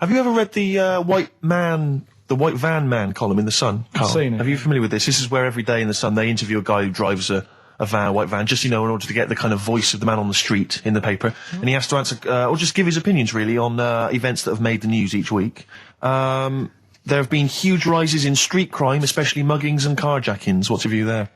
Have you ever read the White Van Man column in The Sun, Carl? I've seen it. Are you familiar with this? This is where every day in The Sun they interview a guy who drives a white van, just, in order to get the kind of voice of the man on the street in the paper. And he has to answer, or just give his opinions, really, on events that have made the news each week. There have been huge rises in street crime, especially muggings and carjackings. What's your view there?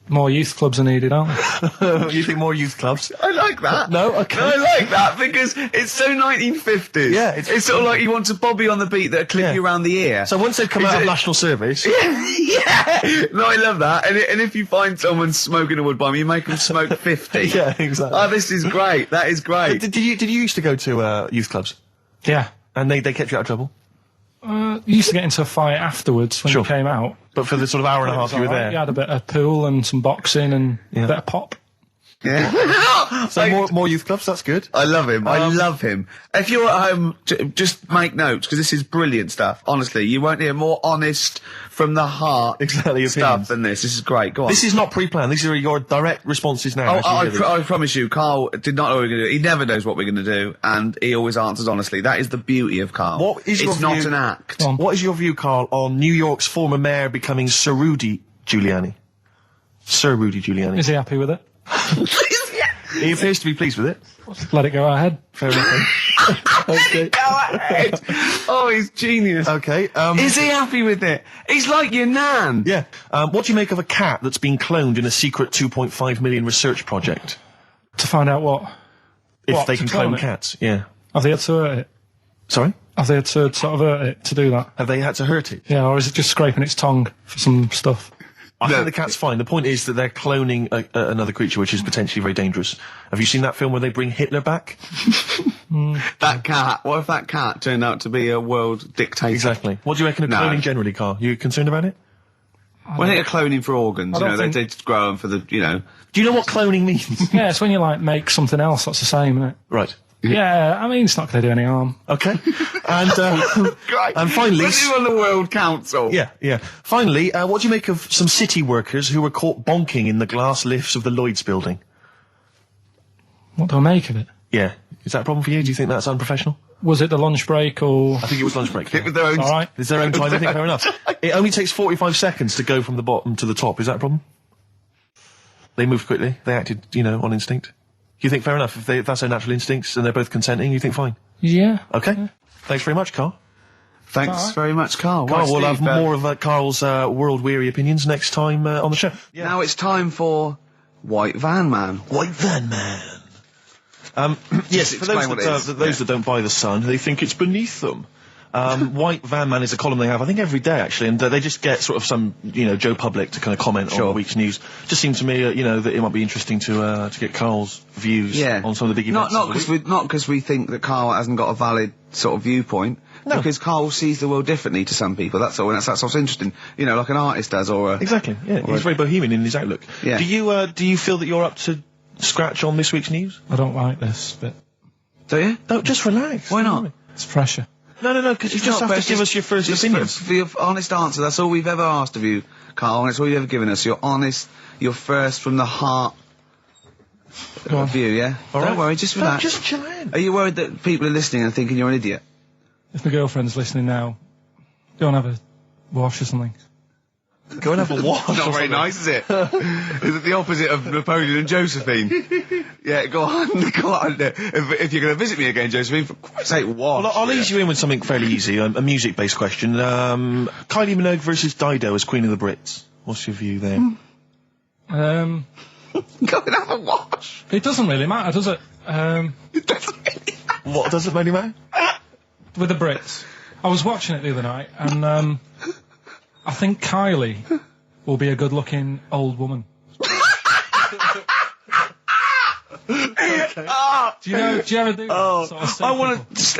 More youth clubs are needed, aren't there? You think more youth clubs? I like that. No? Okay. I like that because it's so 1950s. Yeah, it's sort of like you want a bobby on the beat that'll clip you around the ear. So once they've come out of national service... Yeah! No, I love that. And if you find someone smoking a wood bomb, you make them smoke 50. Yeah, exactly. Oh, this is great. That is great. Did you used to go to youth clubs? Yeah. And they kept you out of trouble? You used to get into a fight afterwards when you came out. But for the sort of hour and a half you were there? You had a bit of pool and some boxing and a bit of pop. Yeah. So more youth clubs, that's good. I love him. I love him. If you're at home, just make notes, because this is brilliant stuff. Honestly, you won't hear more honest, from the heart stuff than this. This is great. Go on. This is not pre-planned. These are your direct responses now. I promise you, Carl did not know what we were going to do. He never knows what we're going to do, and he always answers honestly. That is the beauty of Carl. It's not an act. What is your view, Carl, on New York's former mayor becoming Sir Rudy Giuliani? Sir Rudy Giuliani. Is he happy with it? He appears to be pleased with it. Let it go ahead. Fair enough. Okay. Go ahead. Oh, he's genius. Okay. Is he happy with it? He's like your nan. Yeah. What do you make of a cat that's been cloned in a secret 2.5 million research project? To find out what? If they can clone cats, yeah. Have they had to hurt it? Sorry? Have they had to sort of hurt it to do that? Have they had to hurt it? Yeah, or is it just scraping its tongue for some stuff? I think the cat's fine. The point is that they're cloning another creature, which is potentially very dangerous. Have you seen that film where they bring Hitler back? That cat. What if that cat turned out to be a world dictator? Exactly. What do you reckon of cloning generally, Carl? You concerned about it? When they're cloning for organs, they just grow them for the, Do you know what cloning means? Yeah, it's when you, make something else that's the same, isn't it? Right. Yeah, I mean, it's not going to do any harm. Okay. And finally... When you're on the World Council. Yeah. Finally, what do you make of some city workers who were caught bonking in the glass lifts of the Lloyd's building? What do I make of it? Yeah. Is that a problem for you? Do you think that's unprofessional? Was it the lunch break or...? I think it was lunch break. It was their own... All right. It's their own time, I think, fair enough. It only takes 45 seconds to go from the bottom to the top. Is that a problem? They moved quickly. They acted, on instinct. You think fair enough? If that's their natural instincts and they're both consenting, you think fine? Yeah. Okay. Yeah. Thanks very much, Carl. Thanks very much, Carl. Carl, we'll have more of Carl's world-weary opinions next time on the show. Yeah. Now it's time for White Van Man. White Van Man. Yes, for those that don't buy The Sun, they think it's beneath them. White Van Man is a column they have, I think, every day, actually, and they just get sort of some, Joe Public to kind of comment on the week's news. Just seems to me, that it might be interesting to get Carl's views on some of the big events. Not because we think that Carl hasn't got a valid sort of viewpoint. No. Because Carl sees the world differently to some people, that's all, and that's what's interesting. Like an artist does, or Exactly, yeah. He's very bohemian in his outlook. Yeah. Do you feel that you're up to scratch on this week's news? I don't like this bit. Do you? No, just relax. Why not? It's pressure. No, because you just have to give us your first opinion. For your honest answer, that's all we've ever asked of you, Carl, and it's all you've ever given us. Your honest, your first from the heart view, yeah? Don't worry, just relax. Just chill in. Are you worried that people are listening and thinking you're an idiot? If my girlfriend's listening now, go and have a wash or something. Go and have a wash. Not very nice, is it? Is it the opposite of Napoleon and Josephine? Yeah, go on. If you're going to visit me again, Josephine, for Christ's sake, wash. Well, I'll ease you in with something fairly easy, a music-based question. Kylie Minogue versus Dido as Queen of the Brits. What's your view there? Go and have a wash. It doesn't really matter, does it? It doesn't really matter. What doesn't really matter? With the Brits. I was watching it the other night, and I think Kylie will be a good-looking old woman. Okay. Do you ever do that? Sort of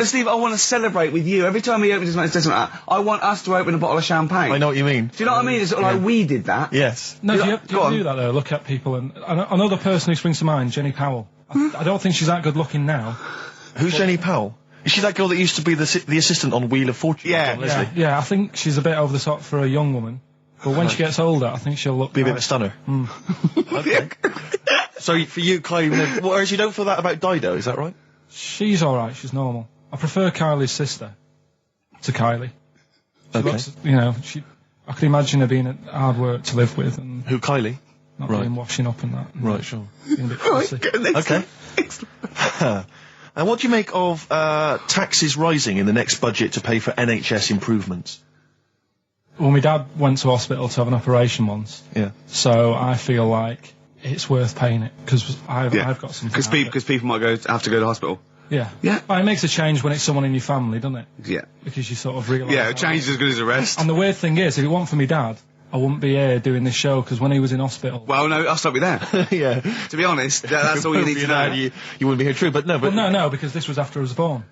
Steve, I want to celebrate with you. Every time he opens his mouth, it doesn't matter. I want us to open a bottle of champagne. I know what you mean. Do you know what I mean? It's sort of like we did that. Yes. No, do you do that though? Look at people, and another person who springs to mind, Jenny Powell. I don't think she's that good looking now. Who's Jenny Powell? Is she that girl that used to be the assistant on Wheel of Fortune? Yeah, I think she's a bit over the top for a young woman. But when she gets older, I think she'll look... Be a bit of a stunner. Okay. So, for you, Kylie, whereas you don't feel that about Dido, is that right? She's alright, she's normal. I prefer Kylie's sister to Kylie. She Okay. looks, you know, I could imagine her being hard work to live with and Who, Kylie? not Right. doing washing up and that. And Right, sure. being a bit fussy. Okay. And what do you make of taxes rising in the next budget to pay for NHS improvements? Well, my dad went to hospital to have an operation once, Yeah. so I feel like it's worth paying it because I've got something. Because people might have to go to hospital. Yeah. Yeah. Well, it makes a change when it's someone in your family, doesn't it? Yeah. Because you sort of realise. Yeah, a change is as good as a rest. And the weird thing is, if it weren't for me dad, I wouldn't be here doing this show because when he was in hospital. Well, no, I'll stop you there. Yeah. To be honest, that's all you need to know. You wouldn't be here, true, but no. But No, because this was after I was born.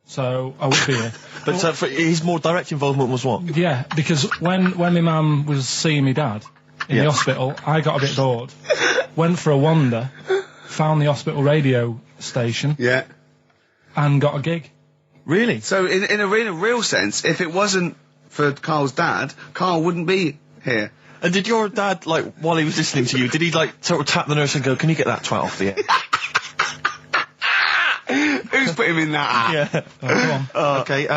So I would be here. But his more direct involvement was what? Yeah, because when my mum was seeing me dad in the hospital, I got a bit bored. Went for a wander, found the hospital radio station, Yeah. and got a gig. Really? So in a real sense, if it wasn't for Carl's dad, Carl wouldn't be here. And did your dad, like, while he was listening to you, did he, like, sort of tap the nurse and go, can you get that twat off the air? Who's put him in that? Yeah. Oh, go on. Okay,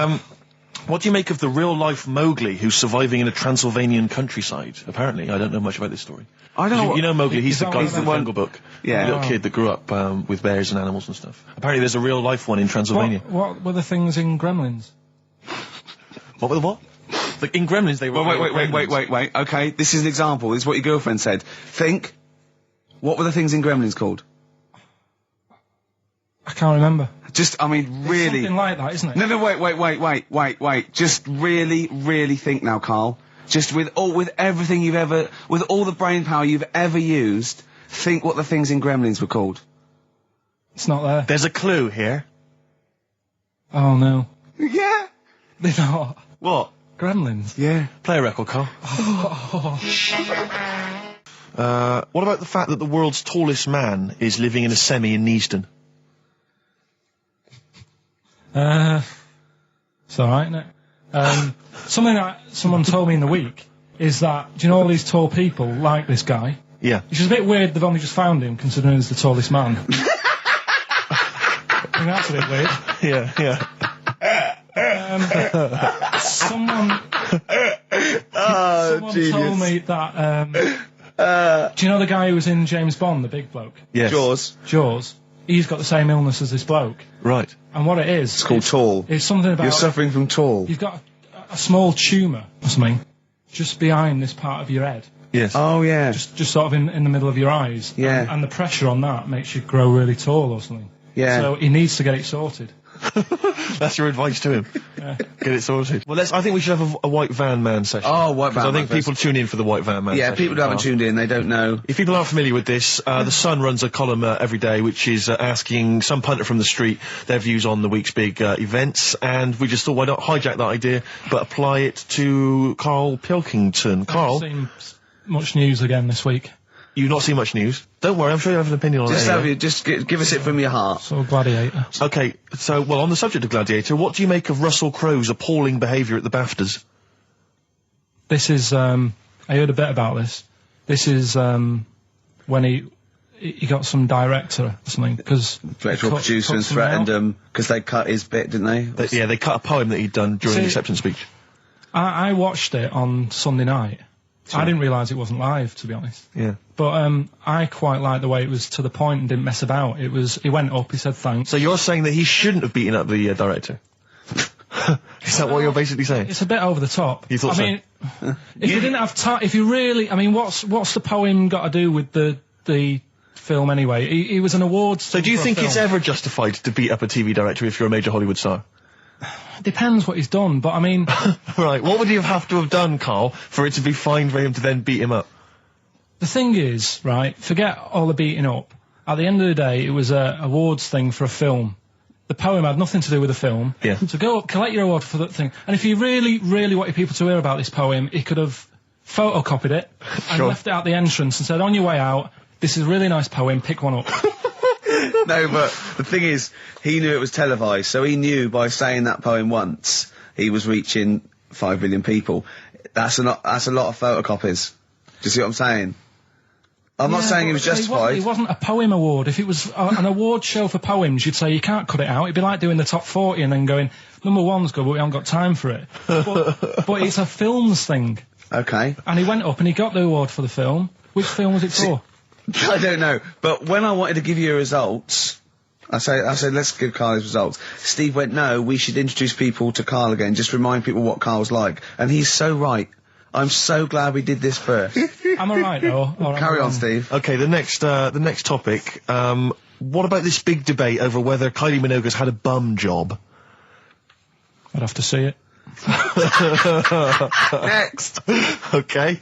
what do you make of the real-life Mowgli who's surviving in a Transylvanian countryside? Apparently, I don't know much about this story. I don't know. You know Mowgli, he's Is the that guy one from of the them? Jungle Book. Yeah. The little kid that grew up with bears and animals and stuff. Apparently there's a real-life one in Transylvania. What were the things in Gremlins? What were the what? Like, in Gremlins they were... Wait. Okay, this is an example. This is what your girlfriend said. Think. What were the things in Gremlins called? I can't remember. Just, I mean, really. Something like that, isn't it? No, wait. Just really think now, Carl. Just with everything with all the brain power you've ever used, think what the things in Gremlins were called. It's not there. There's a clue here. Oh no. Yeah. They're not. What? Gremlins. Yeah. Play a record, Carl. What about the fact that the world's tallest man is living in a semi in Neasden? It's alright, isn't it? Something that someone told me in the week is that, do you know all these tall people like this guy? Yeah. Which is a bit weird they've only just found him, considering he's the tallest man. I think that's a bit weird. Yeah. Someone genius. told me that, do you know the guy who was in James Bond, the big bloke? Yes. Jaws. He's got the same illness as this bloke. Right. And what it is... It's called tall. It's something about... You're suffering from tall. You've got a small tumour or something just behind this part of your head. Yes. Oh, yeah. Just sort of in the middle of your eyes. Yeah. And the pressure on that makes you grow really tall or something. Yeah. So he needs to get it sorted. That's your advice to him. Yeah. Get it sorted. Well, I think we should have a white van man session. Oh, white van I think man people tune in for the white van man Yeah, session. people who haven't tuned in, they don't know. If people aren't familiar with this, The Sun runs a column every day which is asking some punter from the street their views on the week's big events, and we just thought, why not hijack that idea, but apply it to Karl Pilkington. Carl, I've seen much news again this week. you've not seen much news. Don't worry, I'm sure you have an opinion on it. Just give us it from your heart. So Gladiator. Okay, so, well, on the subject of Gladiator, what do you make of Russell Crowe's appalling behaviour at the BAFTAs? This is, I heard a bit about this. This is, when he got some director or something, because... Director or producer and threatened them, because they cut his bit, didn't they? They cut a poem that he'd done during the acceptance speech. I watched it on Sunday night. Sure. I didn't realise it wasn't live, to be honest. Yeah. But I quite liked the way it was to the point and didn't mess about. He went up, he said thanks. So you're saying that he shouldn't have beaten up the director? Is that what you're basically saying? It's a bit over the top. You thought I mean, if you didn't have time, if you really, I mean, what's the poem got to do with the film anyway? He was an awards. So do you think it's ever justified to beat up a TV director if you're a major Hollywood star? Depends what he's done, but I mean... Right, what would he have to have done, Carl, for it to be fine for him to then beat him up? The thing is, right, forget all the beating up. At the end of the day, it was a awards thing for a film. The poem had nothing to do with the film. Yeah. So go up, collect your award for that thing. And if he really, really wanted people to hear about this poem, he could have photocopied it and left it at the entrance and said, on your way out, this is a really nice poem, pick one up. No, but the thing is, he knew it was televised, so he knew by saying that poem once, he was reaching 5 billion people. That's a lot of photocopies. Do you see what I'm saying? I'm not saying he was justified. It wasn't a poem award. If it was an award show for poems, you'd say you can't cut it out. It'd be like doing the top 40 and then going, number 1's good, but we haven't got time for it. But it's a films thing. Okay. And he went up and he got the award for the film. Which film was it for? I don't know. But when I wanted to give you results, I said, let's give Karl his results. Steve went, no, we should introduce people to Karl again, just remind people what Karl's like. And he's so right. I'm so glad we did this first. Am I right, though? Carry on, Steve. Okay, the next topic. What about this big debate over whether Kylie Minogue's had a bum job? I'd have to see it. Next. Okay.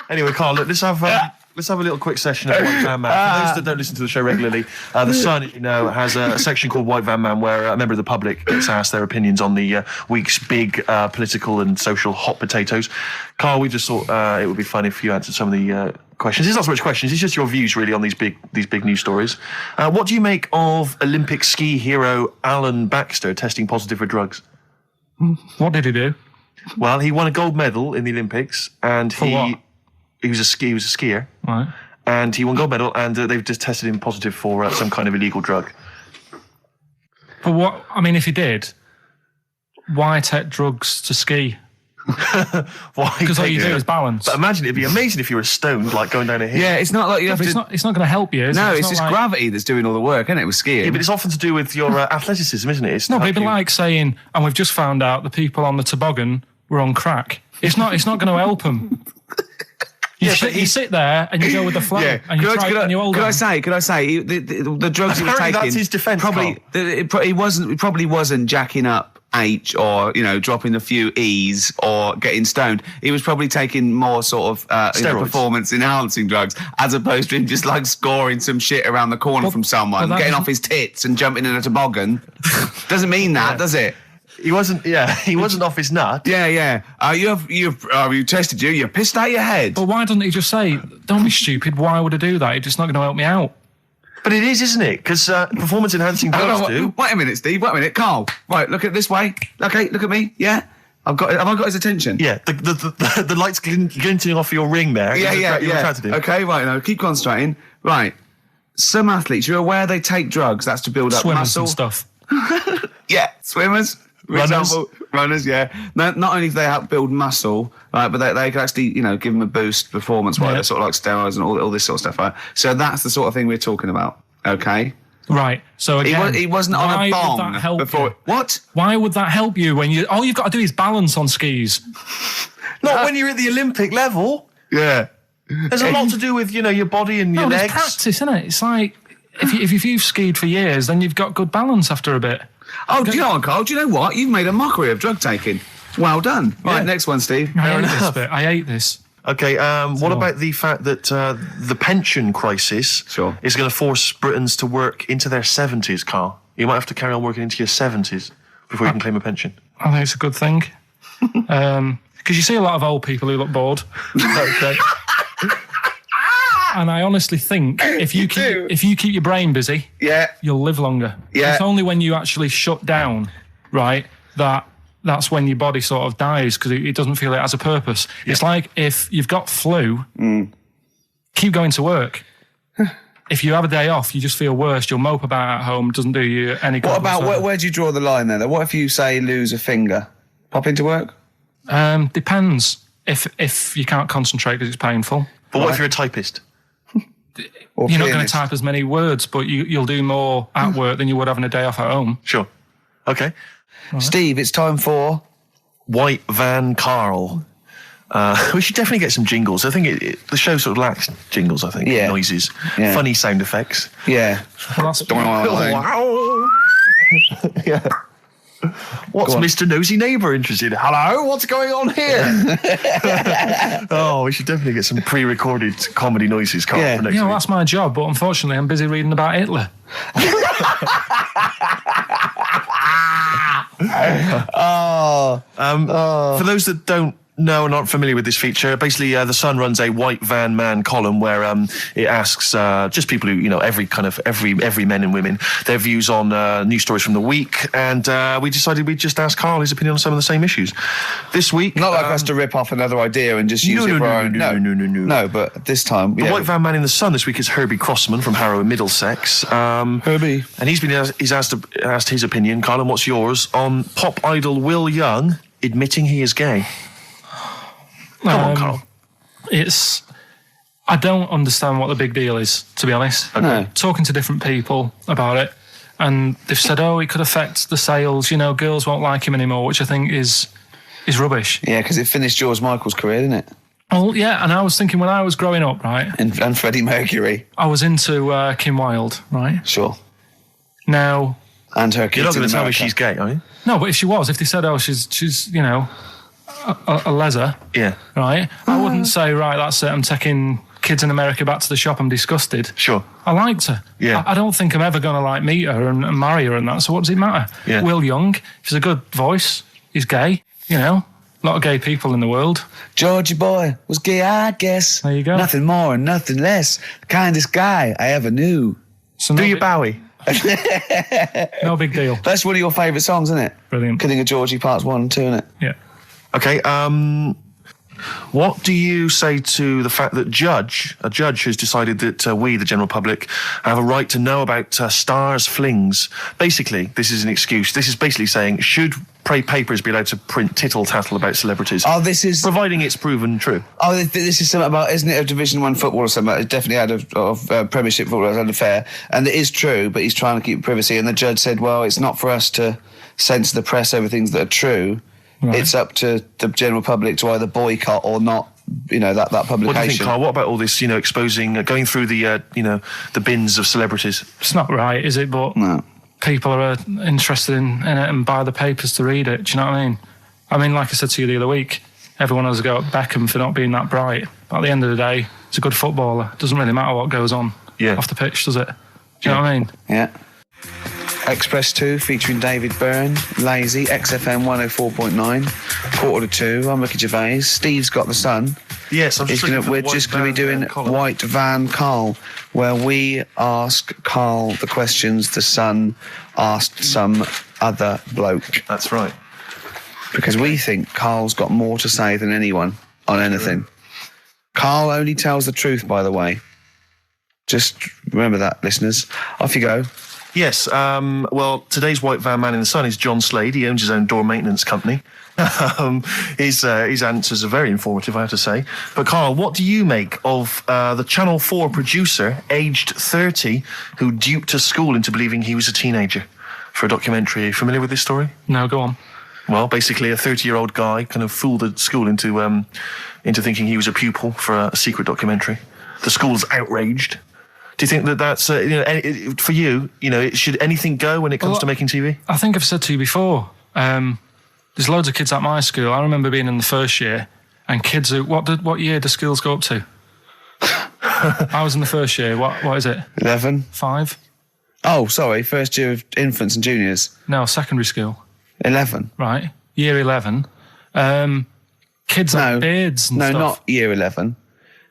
Anyway, Karl, look, let's have a little quick session of White Van Man. For those that don't listen to the show regularly, The Sun, as you know, has a section called White Van Man where a member of the public gets asked their opinions on the week's big political and social hot potatoes. Karl, we just thought it would be fun if you answered some of the questions. It's not so much questions, it's just your views really on these big news stories. What do you make of Olympic ski hero Alan Baxter testing positive for drugs? What did he do? Well, he won a gold medal in the Olympics, and what? He was a skier, right? And he won gold medal, and they've just tested him positive for some kind of illegal drug. But what? I mean, if he did, why take drugs to ski? Why? Because all you do is balance. But imagine, it'd be amazing if you were stoned, like going down a hill. Yeah, it's not like you have to... It's not going to help you, is it? No, it's just like... gravity that's doing all the work, isn't it, with skiing? Yeah, but it's often to do with your athleticism, isn't it? It's no, but it'd be like saying, and we've just found out the people on the toboggan were on crack. It's not going to help them. You sit there and you go with the flow, and you try and you hold on. Could I say the drugs he was taking? That's his defence. He probably wasn't jacking up H or dropping a few E's or getting stoned. He was probably taking more sort of performance enhancing drugs as opposed to him just like scoring some shit around the corner from someone, getting off his tits and jumping in a toboggan. Doesn't mean that, does it? He wasn't off his nut. Yeah. You tested you. You pissed out your head. But why doesn't he just say, "Don't be stupid. Why would I do that? It's just not going to help me out." But it is, isn't it? Because performance-enhancing drugs do. Wait a minute, Steve. Wait a minute, Karl. Right, look at this way. Okay, look at me. Yeah, have I got his attention? Yeah, the lights glinting off your ring there. Yeah. Okay, right. Now keep concentrating. Right. Some athletes, you're aware they take drugs. That's to build up swimmers muscle and stuff. Yeah, swimmers. For example, runners, yeah. Not only do they help build muscle, right, but they can actually, give them a boost performance, right? They're sort of like steroids and all this sort of stuff, right? So that's the sort of thing we're talking about, okay? Right. So again, he wasn't on a bong before. You? What? Why would that help you when all you've got to do is balance on skis? Not when you're at the Olympic level. Yeah. There's a lot to do with your body and your legs. It's practice, isn't it? It's like if you've skied for years, then you've got good balance after a bit. Oh, do you know what, Karl? Do you know what? You've made a mockery of drug taking. Well done. Right, next one, Steve. I hate this. Okay, what about the fact that the pension crisis is going to force Britons to work into their 70s, Karl? You might have to carry on working into your 70s before you can claim a pension. I think it's a good thing. Because you see a lot of old people who look bored. Okay. And I honestly think if you keep your brain busy, you'll live longer. Yeah. It's only when you actually shut down, right, that's when your body sort of dies because it doesn't feel it has a purpose. Yeah. It's like if you've got flu, keep going to work. If you have a day off, you just feel worse. You'll mope about at home. Doesn't do you any good. What about where do you draw the line there? What if you say lose a finger? Pop into work? Depends. If you can't concentrate because it's painful. But what if you're a typist? You're not going to type as many words, but you'll do more at work than you would having a day off at home. Sure. Okay. Right. Steve, it's time for... White Van Karl. We should definitely get some jingles. I think the show sort of lacks jingles, I think. Yeah. Noises. Yeah. Funny sound effects. Yeah. Well, that's... Wow. Yeah. What's Mr. Nosy Neighbour interested in? Hello, what's going on here? Oh, we should definitely get some pre-recorded comedy noises, Karl, for next week. That's my job, but unfortunately I'm busy reading about Hitler. For those that don't No, not familiar with this feature. Basically, The Sun runs a White Van Man column where it asks just people who, every men and women, their views on news stories from the week. And we decided we'd just ask Karl his opinion on some of the same issues. This week... Not like us to rip off another idea and just use it for our own... No. No, but this time... The White Van Man in The Sun this week is Herbie Crossman from Harrow in Middlesex. Herbie. And he's asked his opinion. Karl, and what's yours on pop idol Will Young admitting he is gay? Come on, Karl. I don't understand what the big deal is, to be honest. Okay. No. Talking to different people about it, and they've said, it could affect the sales, girls won't like him anymore, which I think is rubbish. Yeah, because it finished George Michael's career, didn't it? Well, yeah, and I was thinking when I was growing up, right? And Freddie Mercury. I was into Kim Wilde, right? Sure. Now... And her kids. You're not going to tell me she's gay, are you? No, but if she was, if they said, she's a leather, yeah, right? I wouldn't say, right, that's it, I'm taking kids in America back to the shop, I'm disgusted. Sure. I liked her. Yeah. I don't think I'm ever going to meet her and marry her and that, so what does it matter? Yeah. Will Young, he's a good voice, he's gay, a lot of gay people in the world. Georgie boy was gay, I guess. There you go. Nothing more and nothing less. The kindest guy I ever knew. So Do you Bowie? No big deal. That's one of your favourite songs, isn't it? Brilliant. Killing of Georgie Parts 1 and 2, isn't it? Yeah. Okay, what do you say to the fact that a judge has decided that we, the general public, have a right to know about stars' flings? Basically, this is an excuse. This is basically saying, should papers be allowed to print tittle-tattle about celebrities? Oh, this is... Providing it's proven true. Oh, this is something about, isn't it, a Division 1 football or something? It definitely had a Premiership football, had an affair. And it is true, but he's trying to keep privacy. And the judge said, well, it's not for us to censor the press over things that are true. Right. It's up to the general public to either boycott or not, that publication. What do you think, Karl? What about all this, exposing, going through the, the bins of celebrities? It's not right, is it? But no. People are interested in it and buy the papers to read it. Do you know what I mean? I mean, like I said to you the other week, everyone has a go at Beckham for not being that bright. But at the end of the day, he's a good footballer. It doesn't really matter what goes on off the pitch, does it? Do you know what I mean? Yeah. Express 2 featuring David Byrne, Lazy, XFM 104.9, 1:45. I'm Ricky Gervais. Steve's got The Sun. Yes, we're just going to be doing White Van Karl, where we ask Karl the questions The Sun asked some other bloke. That's right. Because we think Karl's got more to say than anyone on anything. Karl only tells the truth, by the way. Just remember that, listeners. Off you go. Yes, well, today's White Van Man in the Sun is John Slade. He owns his own door maintenance company. His answers are very informative, I have to say. But, Karl, what do you make of the Channel 4 producer, aged 30, who duped a school into believing he was a teenager for a documentary? Are you familiar with this story? No, go on. Well, basically, a 30-year-old guy kind of fooled the school into thinking he was a pupil for a secret documentary. The school's outraged. Do you think that that's, for you, should anything go when it comes to making TV? I think I've said to you before, there's loads of kids at my school. I remember being in the first year, and kids who, what year do schools go up to? I was in the first year. What is it? 11. 5? Oh, sorry, first year of infants and juniors. No, secondary school. 11. Right, year 11. Kids have beards and stuff. No, not year 11.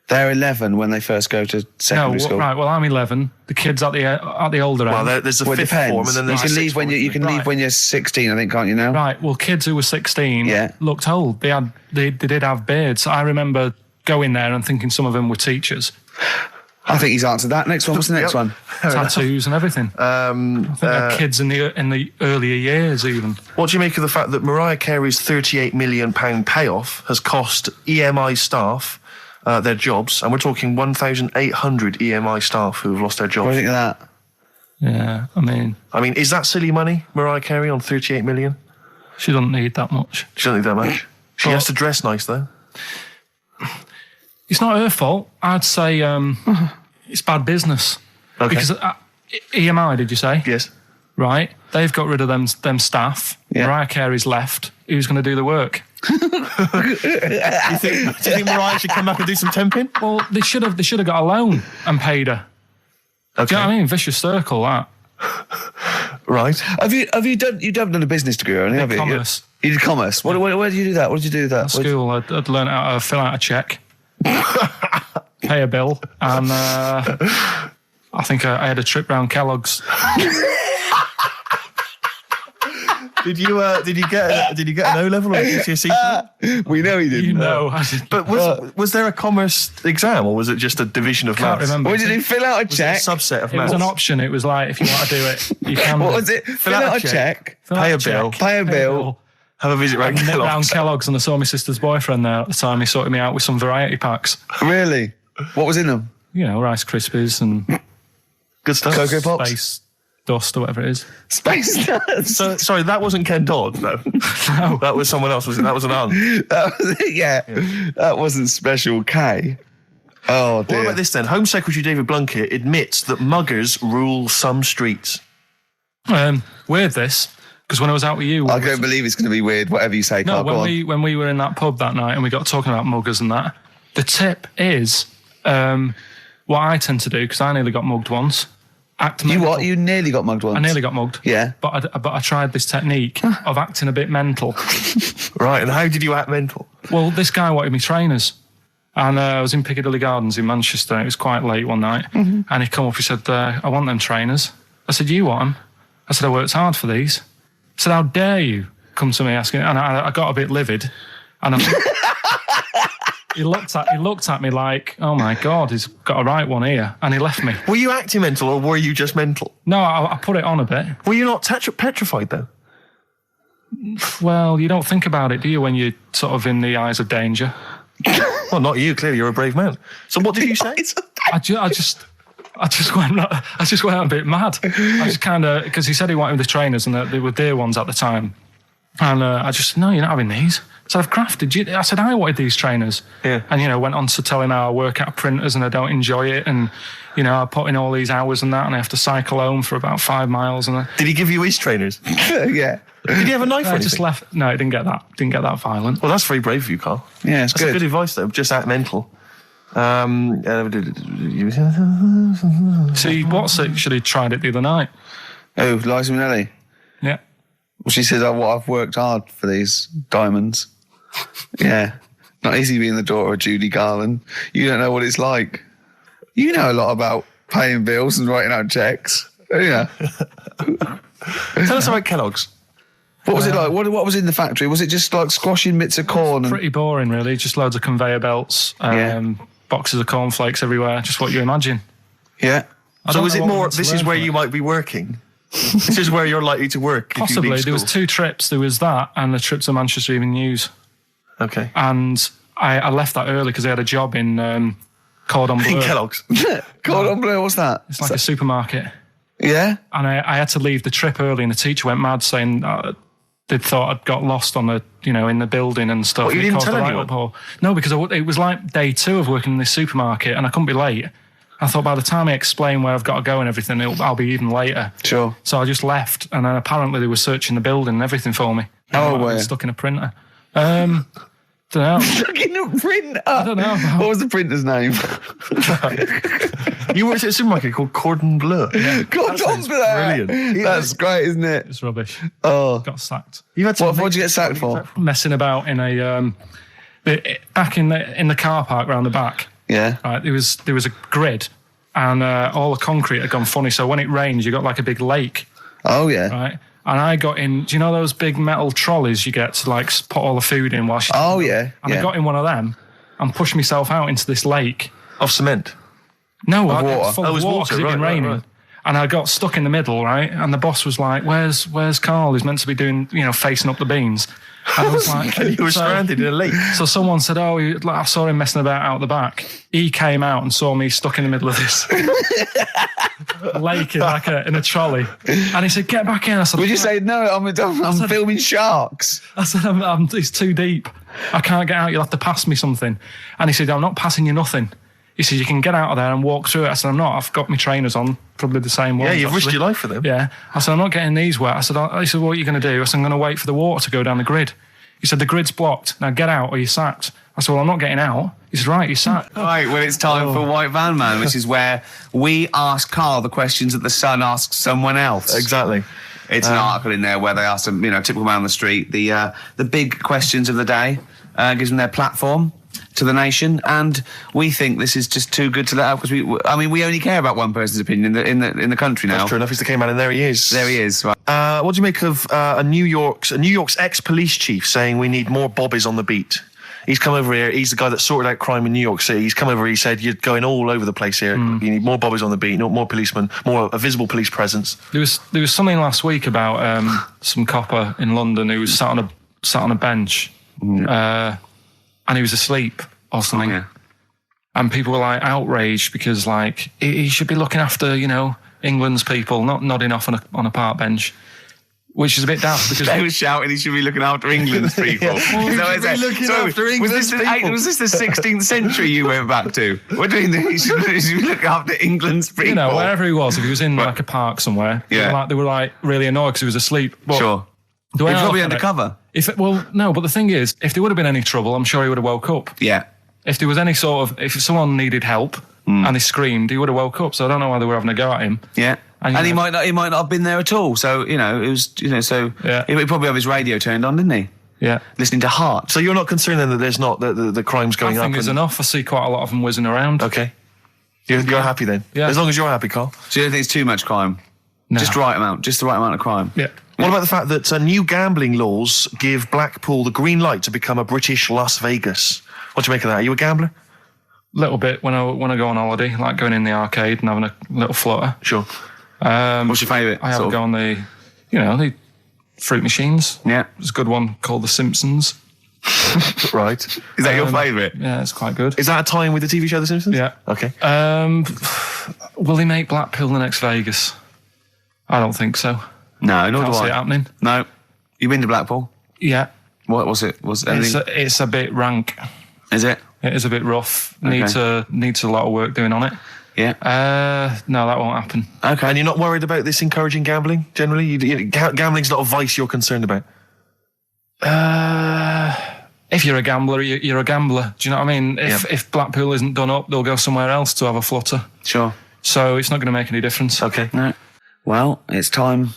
They're 11 when they first go to secondary school. Right. Well, I'm 11. The kids at the older end. Well, there's a fifth form, and then there's you can leave when you're 16, I think, can't you now? Right. Well, kids who were 16 looked old. They did have beards. I remember going there and thinking some of them were teachers. I think he's answered that. Next one. What's the next one? Tattoos and everything. I think they're kids in the earlier years even. What do you make of the fact that Mariah Carey's £38 million payoff has cost EMI staff their jobs, and we're talking 1,800 EMI staff who have lost their jobs? What do you think of that? Yeah, I mean, is that silly money, Mariah Carey, on 38 million? She doesn't need that much. She doesn't need that much. She has to dress nice, though. It's not her fault. I'd say it's bad business. Okay. Because EMI, did you say? Yes. Right. They've got rid of them staff. Yeah. Mariah Carey's left. Who's going to do the work? Do you think Mariah should come back and do some temping? Well, they should have got a loan and paid her. Okay. Do you know what I mean? Vicious circle, that. Right. Have you haven't done a business degree or anything, have you? Commerce. You did commerce. Where did you do that? What did you do with that? At school, I'd learn how to fill out a cheque, pay a bill, and I think I had a trip round Kellogg's. Did you get an O level or a GCSE? We know he didn't. You know, I did. But was there a commerce exam, or was it just a division of maths? Remember. What did he fill out a check? A subset of maths. It was an option. It was like, if you want to do it, you can. What was it? Fill out a check. Pay a bill. Have a visit round Kellogg's. Round Kellogg's, and I saw my sister's boyfriend there at the time. He sorted me out with some variety packs. Really? What was in them? You know, Rice Krispies and good stuff. Cocoa Pops. Space Dust or whatever it is. Space Dust. So, sorry, that wasn't Ken Dodd, no. No. That was someone else, was it? That was an aunt. That wasn't Special K. Oh, dear. What about this then? Home Secretary David Blunkett admits that muggers rule some streets. Weird this, because when I was out with you... I don't believe it's going to be weird, whatever you say, Carl. No, when we were in that pub that night and we got talking about muggers and that, the tip is what I tend to do, because I nearly got mugged once. You what? You nearly got mugged once? I nearly got mugged. Yeah. But I tried this technique of acting a bit mental. Right, and how did you act mental? Well, this guy wanted me trainers. And I was in Piccadilly Gardens in Manchester. It was quite late one night. Mm-hmm. And he come up, he said, I want them trainers. I said, you want them? I said, I worked hard for these. I said, how dare you come to me asking? And I got a bit livid. And he looked at me like, oh my God, he's got a right one here. And he left me. Were you acting mental or were you just mental? No, I put it on a bit. Were you not petrified though? Well, you don't think about it, do you, when you're sort of in the eyes of danger? Well, not you. Clearly, you're a brave man. So, what did you say? I just went a bit mad. I just kind of, because he said he wanted the trainers and they were dear ones at the time, and I just no, you're not having these. So I've crafted you. I said I wanted these trainers. Yeah. And went on to telling how I work at printers and I don't enjoy it, and I put in all these hours and that, and I have to cycle home for about 5 miles. And did he give you his trainers? Yeah. Did he have a knife? I just left. No, it didn't get that. Didn't get that violent. Well, that's very brave of you, Carl. Yeah, that's good advice though. Just act mental. See, Watts actually tried it the other night. Oh, Liza Minnelli? Yeah. Well, she says, I've worked hard for these diamonds. Yeah. Not easy being the daughter of Judy Garland. You don't know what it's like. You know a lot about paying bills and writing out checks. Yeah. Tell us about Kellogg's. What was it like? What was in the factory? Was it just like squashing bits of corn? Pretty boring, really. Just loads of conveyor belts, boxes of cornflakes everywhere. Just what you imagine. Yeah. So is it more, this is where you might be working? This is where you're likely to work? Possibly. There was 2 trips. There was that and the trip to Manchester Evening News. Okay. And I left that early because I had a job in Cordon Bleu. In Kellogg's? Cordon Bleu, what's that? It's like a supermarket. Yeah? And I had to leave the trip early, and the teacher went mad saying they thought I'd got lost on the, in the building and stuff. What, you didn't tell anyone? No, because it was like day 2 of working in this supermarket, and I couldn't be late. I thought by the time I explain where I've got to go and everything, I'll be even later. Sure. So I just left, and then apparently they were searching the building and everything for me. Oh, wow. Stuck in a printer. Don't know. Stuck in a printer? I don't know. What was the printer's name? You worked at a supermarket called Cordon Bleu. Yeah. Cordon Bleu. Brilliant. That's great, isn't it? It's rubbish. Oh. Got sacked. What did you get sacked for? Messing about in a back in the car park round the back. Yeah. Right. There was a grid, and all the concrete had gone funny. So when it rains, you got like a big lake. Oh yeah. Right. And I got in. Do you know those big metal trolleys you get to like put all the food in while? Oh yeah. And I got in one of them and pushed myself out into this lake of cement. No, of water. Full of water because it had been raining. Right. And I got stuck in the middle, right? And the boss was like, "Where's Carl? He's meant to be doing, facing up the beans." And I was like, and you were stranded in a lake. So someone said, "Oh, I saw him messing about out the back." He came out and saw me stuck in the middle of this lake in a trolley, and he said, "Get back in." I said, "Would you say no? I'm filming sharks." I said, "It's too deep. I can't get out. You'll have to pass me something." And he said, "I'm not passing you nothing." He said, "You can get out of there and walk through it." I said, "I'm not. I've got my trainers on, probably the same ones." Yeah, you've risked your life for them. Yeah. I said, "I'm not getting these wet." He said, "What are you going to do?" I said, "I'm going to wait for the water to go down the grid." He said, "The grid's blocked. Now get out or you're sacked." I said, well, I'm not getting out. He said, right, you sat. Right, well, it's time for White Van Man, which is where we ask Karl the questions that the Sun asks someone else. Exactly. It's an article in there where they ask them, typical man on the street, the big questions of the day, gives them their platform to the nation, and we think this is just too good to let out because we only care about one person's opinion in the country now. That's true enough. He's the K-man, and there he is. There he is. Right. What do you make of New York's ex-police chief saying we need more bobbies on the beat? He's come over here. He's the guy that sorted out crime in New York City. He's come over. He said, "You're going all over the place here. You need more bobbies on the beat, more policemen, a visible police presence." There was something last week about some copper in London who was sat on a bench, and he was asleep or something. Oh, yeah. And people were like outraged because like he should be looking after England's people, not nodding off on a park bench. Which is a bit daft because they were shouting he should be looking after England's people. Was this the 16th century you went back to? What do you mean he should be looking after England's people? Wherever he was, if he was in like a park somewhere, they were like really annoyed because he was asleep. But sure. He's probably undercover. No, but the thing is, if there would have been any trouble, I'm sure he would have woke up. Yeah. If there was any if someone needed help and he screamed, he would have woke up. So I don't know why they were having a go at him. Yeah. And he might not have been there at all. So, it was, he probably have his radio turned on, didn't he? Yeah. Listening to Heart. So you're not concerned then that there's not the crime's going up? I think there's enough. I see quite a lot of them whizzing around. Okay. You're happy then? Yeah. As long as you're happy, Karl. So you don't think it's too much crime? No. Just the right amount of crime? Yeah. What about the fact that new gambling laws give Blackpool the green light to become a British Las Vegas? What do you make of that? Are you a gambler? Little bit when I go on holiday, like going in the arcade and having a little flutter. Sure. What's your favourite? I have a go on the fruit machines. Yeah. There's a good one called The Simpsons. Right. Is that your favourite? Yeah, it's quite good. Is that a tie-in with the TV show The Simpsons? Yeah. Okay. Will they make Blackpool the next Vegas? I don't think so. No, nor do I. Can't see it happening. No. You been to Blackpool? Yeah. What was it? It's a bit rank. Is it? It is a bit rough. Okay. Needs a lot of work doing on it. Yeah. No, that won't happen. Okay. And you're not worried about this encouraging gambling, generally? Gambling's not a vice you're concerned about? If you're a gambler, you're a gambler. Do you know what I mean? If Blackpool isn't done up, they'll go somewhere else to have a flutter. Sure. So it's not going to make any difference. Okay. No. Well, it's time.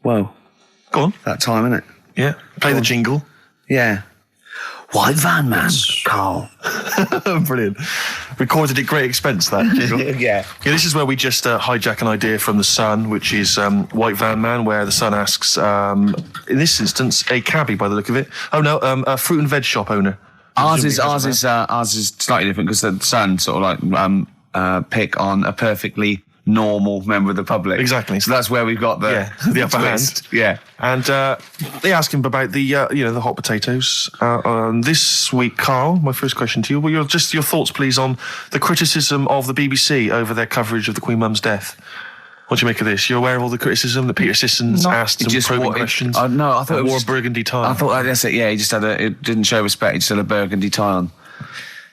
Whoa. Go on. That time, isn't it? Yeah. Play the jingle. Yeah. White Van Man, Karl. Brilliant. Recorded at great expense, that jingle. Yeah. This is where we just hijack an idea from The Sun, which is White Van Man, where The Sun asks, in this instance, a cabbie by the look of it. Oh, no, a fruit and veg shop owner. Ours is slightly different because The Sun sort of like pick on a perfectly normal member of the public. Exactly. So that's where we've got the upper hand. Yeah. And they ask him about the the hot potatoes. This week, Karl, my first question to you, well, your thoughts, please, on the criticism of the BBC over their coverage of the Queen Mum's death. What do you make of this? You're aware of all the criticism that Peter Sissons asked some probing questions? No, I thought it wore a burgundy tie. I thought that's it. Yeah, he just it didn't show respect. He just had a burgundy tie on.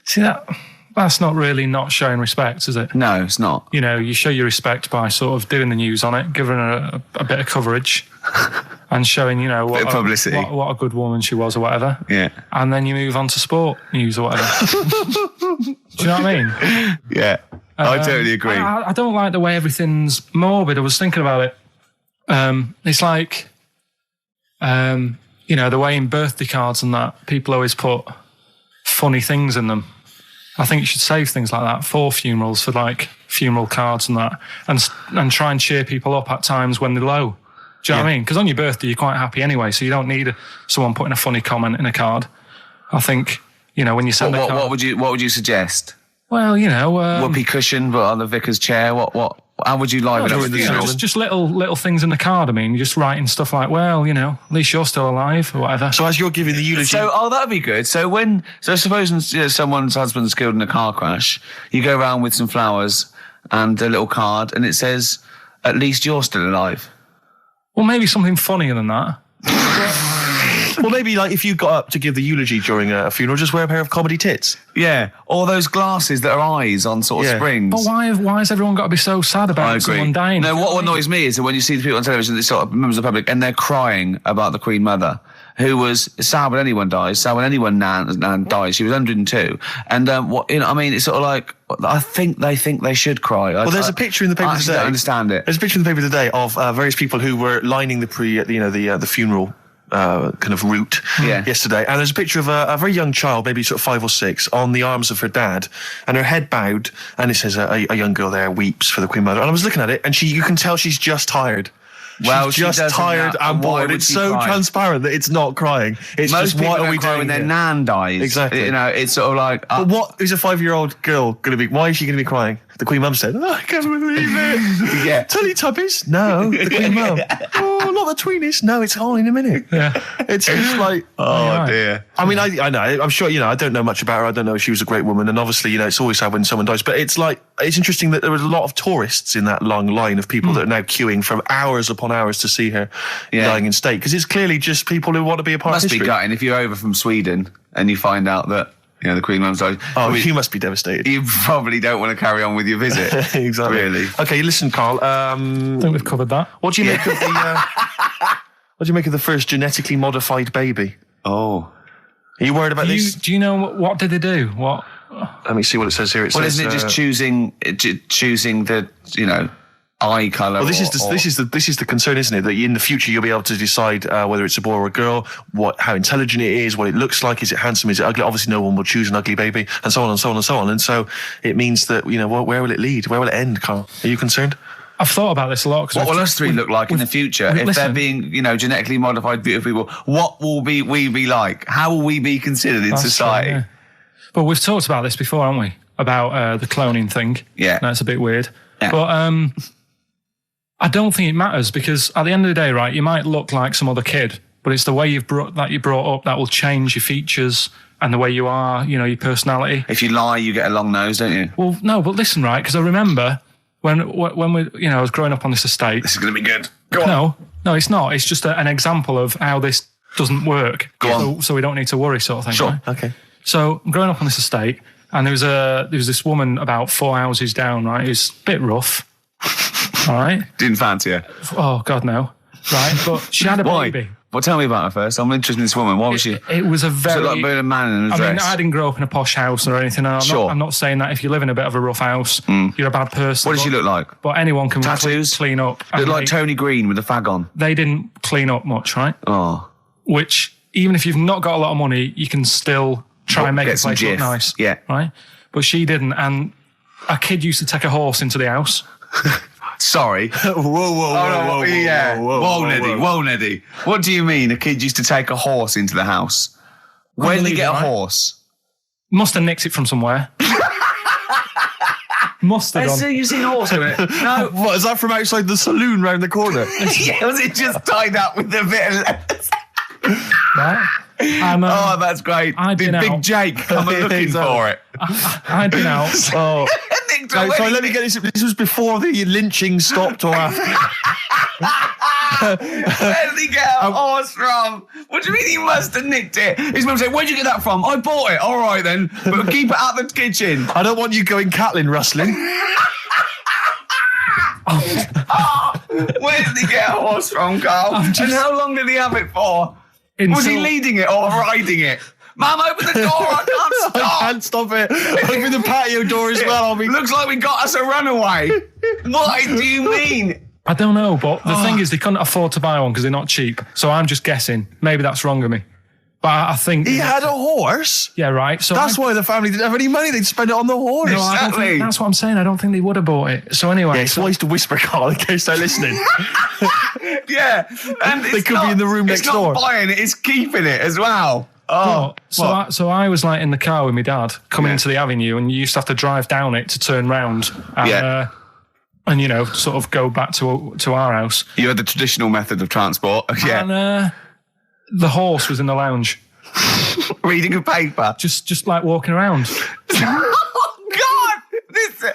See that? That's not really not showing respect, is it? No, it's not. You show your respect by sort of doing the news on it, giving her a bit of coverage and showing, what publicity. What a good woman she was or whatever. Yeah. And then you move on to sport news or whatever. Do you know what I mean? Yeah. I totally agree. I don't like the way everything's morbid. I was thinking about it. It's like, the way in birthday cards and that, people always put funny things in them. I think you should save things like that for funerals, for like funeral cards and that, and try and cheer people up at times when they're low. Do you know what I mean? Because on your birthday, you're quite happy anyway, so you don't need someone putting a funny comment in a card. I think, when you send a card... What would you suggest? Well, whoopee cushion, but on the vicar's chair. How would you liven up the just little things in the card. I mean, you're just writing stuff like, well, at least you're still alive or whatever. So as you're giving the eulogy... that'd be good. So supposing someone's husband's killed in a car crash, you go around with some flowers and a little card and it says, at least you're still alive. Well, maybe something funnier than that. Well, maybe like if you got up to give the eulogy during a funeral, just wear a pair of comedy tits. Yeah, or those glasses that are eyes on sort of springs. But why has everyone got to be so sad about someone dying? No, what annoys me is that when you see the people on television, these sort of members of the public, and they're crying about the Queen Mother, who was sad when anyone dies, sad when anyone nan dies. She was 102. And it's sort of like, I think they should cry. Well, there's a picture in the paper today. I don't understand it. There's a picture in the paper today of various people who were lining the funeral kind of route yesterday, and there's a picture of a very young child, maybe sort of 5 or 6, on the arms of her dad, and her head bowed, and it says a young girl there weeps for the Queen Mother. And I was looking at it, and you can tell she's just tired. She's just tired and bored. It's so transparent that it's not crying. It's most just, what are we doing when their nan dies? Exactly. It's sort of like... But what is a 5-year-old girl going to be... Why is she going to be crying? The Queen Mum said, I can't believe it. Yeah. Teletubbies? No. The Queen Mum. Oh, not the Tweenies. No, it's all in a minute. Yeah. It's just like... Oh, dear. I mean, I know. I'm sure, I don't know much about her. I don't know if she was a great woman. And obviously, it's always sad when someone dies. But it's interesting that there was a lot of tourists in that long line of people that are now queuing for hours upon hours to see her dying in state. Because it's clearly just people who want to be a part of history. Must be gutting if you're over from Sweden and you find out that the Queen Mum's died. Oh, you must be devastated. You probably don't want to carry on with your visit. Exactly. Really. Okay, listen, Karl. I think we've covered that. What do you make of the... what do you make of the first genetically modified baby? Oh. Are you worried about this? Do you know what did they do? What? Let me see what it says here. Isn't it just choosing the eye colour? Well, this is the concern, isn't it? That in the future you'll be able to decide whether it's a boy or a girl, how intelligent it is, what it looks like, is it handsome, is it ugly? Obviously, no one will choose an ugly baby, and so on and so on and so on. And so it means that where will it lead? Where will it end, Karl? Are you concerned? I've thought about this a lot. What will us three look like in the future if they're being, genetically modified, beautiful people? What will we be like? How will we be considered in society? True, yeah. But we've talked about this before, haven't we? About the cloning thing. Yeah, that's a bit weird. Yeah. But I don't think it matters, because at the end of the day, right, you might look like some other kid, but it's the way you're brought up that will change your features and the way you are, your personality. If you lie, you get a long nose, don't you? Well, no, but listen, right, because I remember when we, I was growing up on this estate. This is going to be good. Go on. No, it's not. It's just an example of how this doesn't work. Go on. So we don't need to worry, sort of thing. Sure. Right? Okay. So I'm growing up on this estate, and there was this woman about 4 houses down, right? Who's a bit rough. All right. Didn't fancy her. Oh God, no. Right, but she had a baby. Well, tell me about her first. I'm interested in this woman. What was she? It was a very... So like being a man in a dress. I mean, I didn't grow up in a posh house or anything. And I'm not saying that if you live in a bit of a rough house, you're a bad person. What did she look like? But anyone can tattoos? Clean up. Looked like Tony Green with a fag on. They didn't clean up much, right? Oh. Which, even if you've not got a lot of money, you can still try and make the place look nice. Yeah. Right? But she didn't. And a kid used to take a horse into the house. Sorry. Whoa, Neddy. What do you mean a kid used to take a horse into the house? Where did he get a horse? Must have nicked it from somewhere. Must have done. You've seen a horse doing it? No. What, is that from outside the saloon round the corner? Yeah, was it just tied up with a bit of leather? Right. Oh, that's great. Did Big Jake come looking for it? I'd been out. Oh. Sorry, let me get this. This was before the lynching stopped or after? Where did he get a horse from? What do you mean he must have nicked it? His mum said, where'd you get that from? I bought it. All right then, but keep it out the kitchen. I don't want you going Catlin rustling. Where did he get a horse from, Karl? And how long did he have it for? Was he leading it or riding it? Mum, open the door, I can't stop. I can't stop it. Open the patio door as well. Looks like we got us a runaway. What do you mean? I don't know, but the thing is they couldn't afford to buy one because they're not cheap. So I'm just guessing. Maybe that's wrong of me. But I think... He had a horse? Yeah, right. So that's why the family didn't have any money. They'd spend it on the horse. No, I don't think, that's what I'm saying. I don't think they would have bought it. So anyway... Yeah, it's wise to whisper, Karl, in case they're listening. Yeah. And they could be in the room next door. It's not buying it, it's keeping it as well. Oh, so I was like in the car with my dad coming into the avenue, and you used to have to drive down it to turn round and sort of go back to our house. You had the traditional method of transport. Yeah. And the horse was in the lounge. Reading a paper. Just like walking around. Oh God!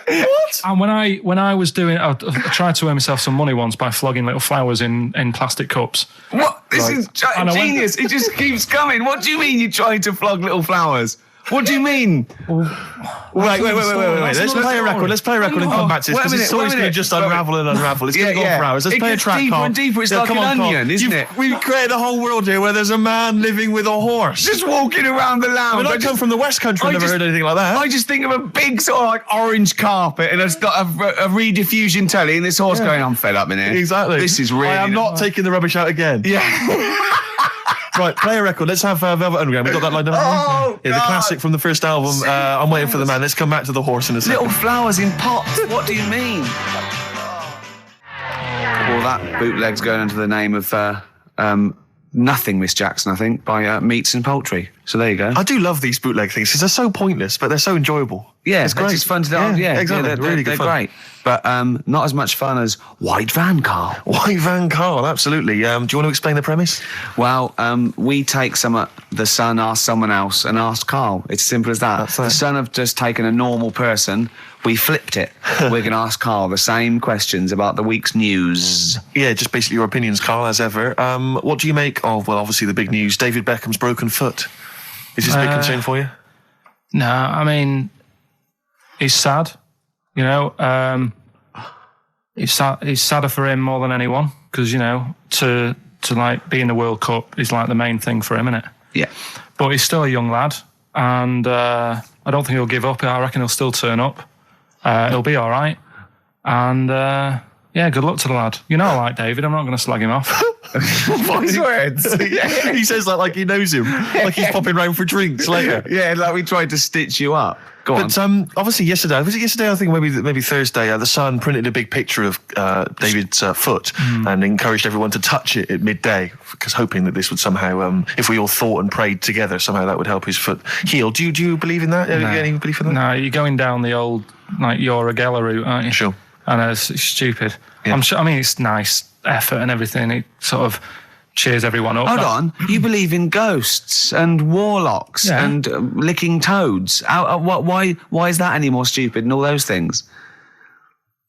What? And when I was doing, I tried to earn myself some money once by flogging little flowers in plastic cups. What? This is genius. It just keeps coming. What do you mean you're trying to flog little flowers? What do you mean? Wait. Let's play a record. Let's play a record and come back to this, because this story's going to just unravel and unravel. It's going to go on for hours. Let's play a track, deeper Karl. and deeper. It's like an onion, isn't it? We've created a whole world here where there's a man living with a horse. Just walking around the lounge. I come from the West Country. I've never heard anything like that. I just think of a big sort of like orange carpet, and it's got a rediffusion telly, and this horse going, I'm fed up in here. Exactly. This is really... I am not taking the rubbish out again. Yeah. Right, play a record. Let's have Velvet Underground. We've got that lined up. Oh, the classic from the first album. I'm Waiting for the Man. Let's come back to the horse in a second. Little flowers in pots. What do you mean? Well, that bootleg's going under the name of Nothing, Miss Jackson, I think, by Meats and Poultry. So there you go. I do love these bootleg things because they're so pointless, but they're so enjoyable. Yeah, it's great. It's fun to do. Yeah, exactly. They're great. But not as much fun as White Van Karl. White Van Karl, absolutely. Do you want to explain the premise? Well, we take the Sun, ask someone else, and ask Karl. It's as simple as that. The Sun have just taken a normal person. We flipped it. We're going to ask Karl the same questions about the week's news. Yeah, just basically your opinions, Karl, as ever. What do you make of, well, obviously the big news, David Beckham's broken foot? Is this a big concern for you? No, I mean, it's sad. You know, it's sadder for him more than anyone, because, you know, to like be in the World Cup is like the main thing for him, isn't it? Yeah. But he's still a young lad, and I don't think he'll give up. I reckon he'll still turn up. He'll be all right. And yeah, good luck to the lad. You know, I like David. I'm not going to slag him off. Voice words. Yeah. He says that like he knows him, like he's popping round for drinks later. Yeah, like we tried to stitch you up. Go on. But obviously yesterday, was it yesterday? I think maybe Thursday. The Sun printed a big picture of David's foot and encouraged everyone to touch it at midday, because hoping that this would somehow, if we all thought and prayed together, somehow that would help his foot heal. Do you believe in that? No. Any belief in that? No, you're going down the old like Ura Geller route, aren't you? Sure. I know, it's stupid. Yeah. I'm sure. I mean, it's nice effort and everything. It sort of cheers everyone up. Hold on, you believe in ghosts and warlocks and licking toads? Why is that any more stupid than all those things?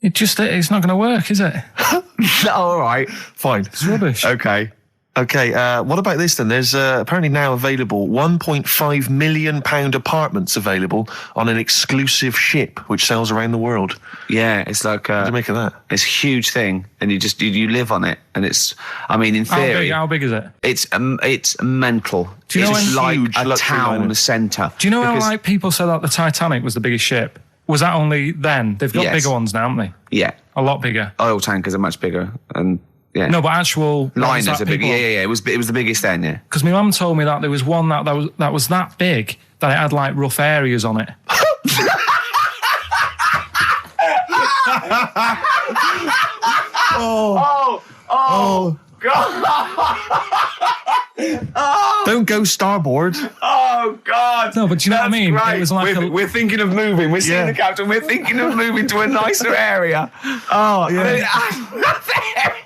It's not going to work, is it? All right, fine. It's rubbish. Okay. What about this then? There's apparently now available £1.5 million apartments available on an exclusive ship which sails around the world. Yeah, it's like... what do you make of that? It's a huge thing, and you live on it, and it's... I mean, in theory... How big is it? It's mental. Do you know it's like a town centre. Do you know how like people said that the Titanic was the biggest ship? Was that only then? They've got bigger ones now, haven't they? Yeah. A lot bigger. Oil tankers are much bigger, and... Yeah. No, but actual liners are big. Yeah. It was the biggest then. Yeah. Because my mum told me that there was one that was that big that it had like rough areas on it. Oh God! Don't go starboard. Oh God! No, but do you know what I mean? Right. It was like we're thinking of moving. We're seeing the captain. We're thinking of moving to a nicer area. Oh yeah.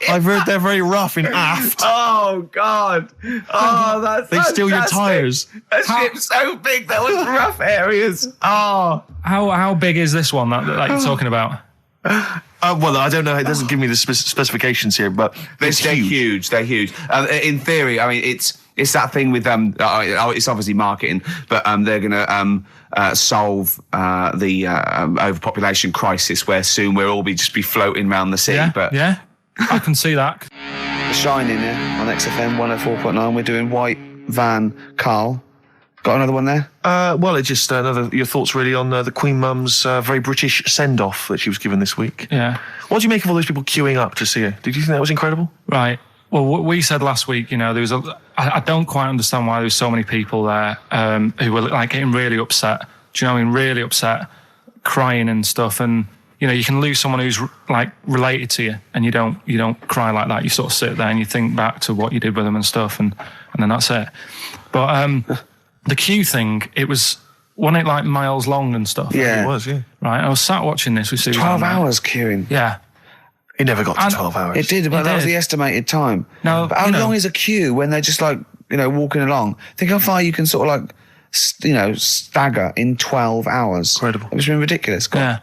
I've heard they're very rough in aft. Oh God! Oh, they steal your tyres. A ship's so big there was rough areas. Oh, how big is this one that you're talking about? Well, I don't know. It doesn't give me the specifications here, but they're huge. They're huge. In theory, I mean, it's that thing with it's obviously marketing, but they're going to solve the overpopulation crisis, where soon we'll all just be floating around the sea. Yeah, I can see that. The Shining on XFM 104.9. We're doing White Van Karl. Got another one there? Well, it's just your thoughts really on the Queen Mum's very British send-off that she was given this week. Yeah. What do you make of all those people queuing up to see her? Did you think that was incredible? Right. Well, what we said last week, you know, there was I don't quite understand why there was so many people there who were like getting really upset. Do you know what I mean? Really upset, crying and stuff. And, you know, you can lose someone who's like related to you, and you don't cry like that. You sort of sit there and you think back to what you did with them and stuff, and then that's it. But the queue thing, wasn't it like miles long and stuff? Yeah. It was, yeah. Right, I was sat watching this with Susan. 12 hours queuing. Yeah. It never got to 12 hours. It did, but that was the estimated time. No, but how long is a queue when they're just like, you know, walking along? Think how far you can sort of like, you know, stagger in 12 hours. Incredible. It's been ridiculous. Yeah.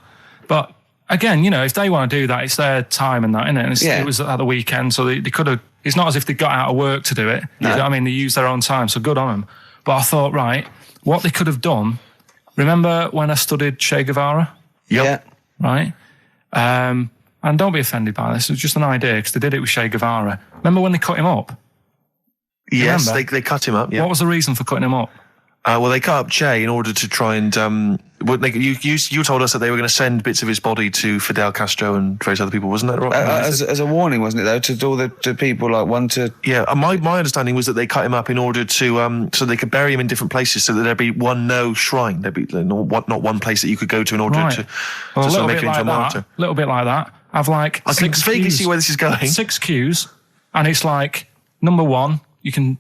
But again, you know, if they want to do that, it's their time and that, isn't it? And it was at the weekend, so they could have, it's not as if they got out of work to do it. No. You know what I mean? They used their own time, so good on them. But I thought, right, what they could have done, remember when I studied Che Guevara? Yep. Yeah. Right? And don't be offended by this, it was just an idea, because they did it with Che Guevara. Remember when they cut him up? Yes, they cut him up, yeah. What was the reason for cutting him up? Well, they cut up Che in order to try and... you told us that they were going to send bits of his body to Fidel Castro and various other people, wasn't that right? As a warning, wasn't it, though, to all the people, like, one to... Yeah, my understanding was that they cut him up in order to... so they could bury him in different places, so that there'd be no shrine. There'd be not one place that you could go to in order to sort of make him into a martyr. A little bit like that. I've like... I can vaguely see where this is going. 6 cues, and it's like, number 1... You can,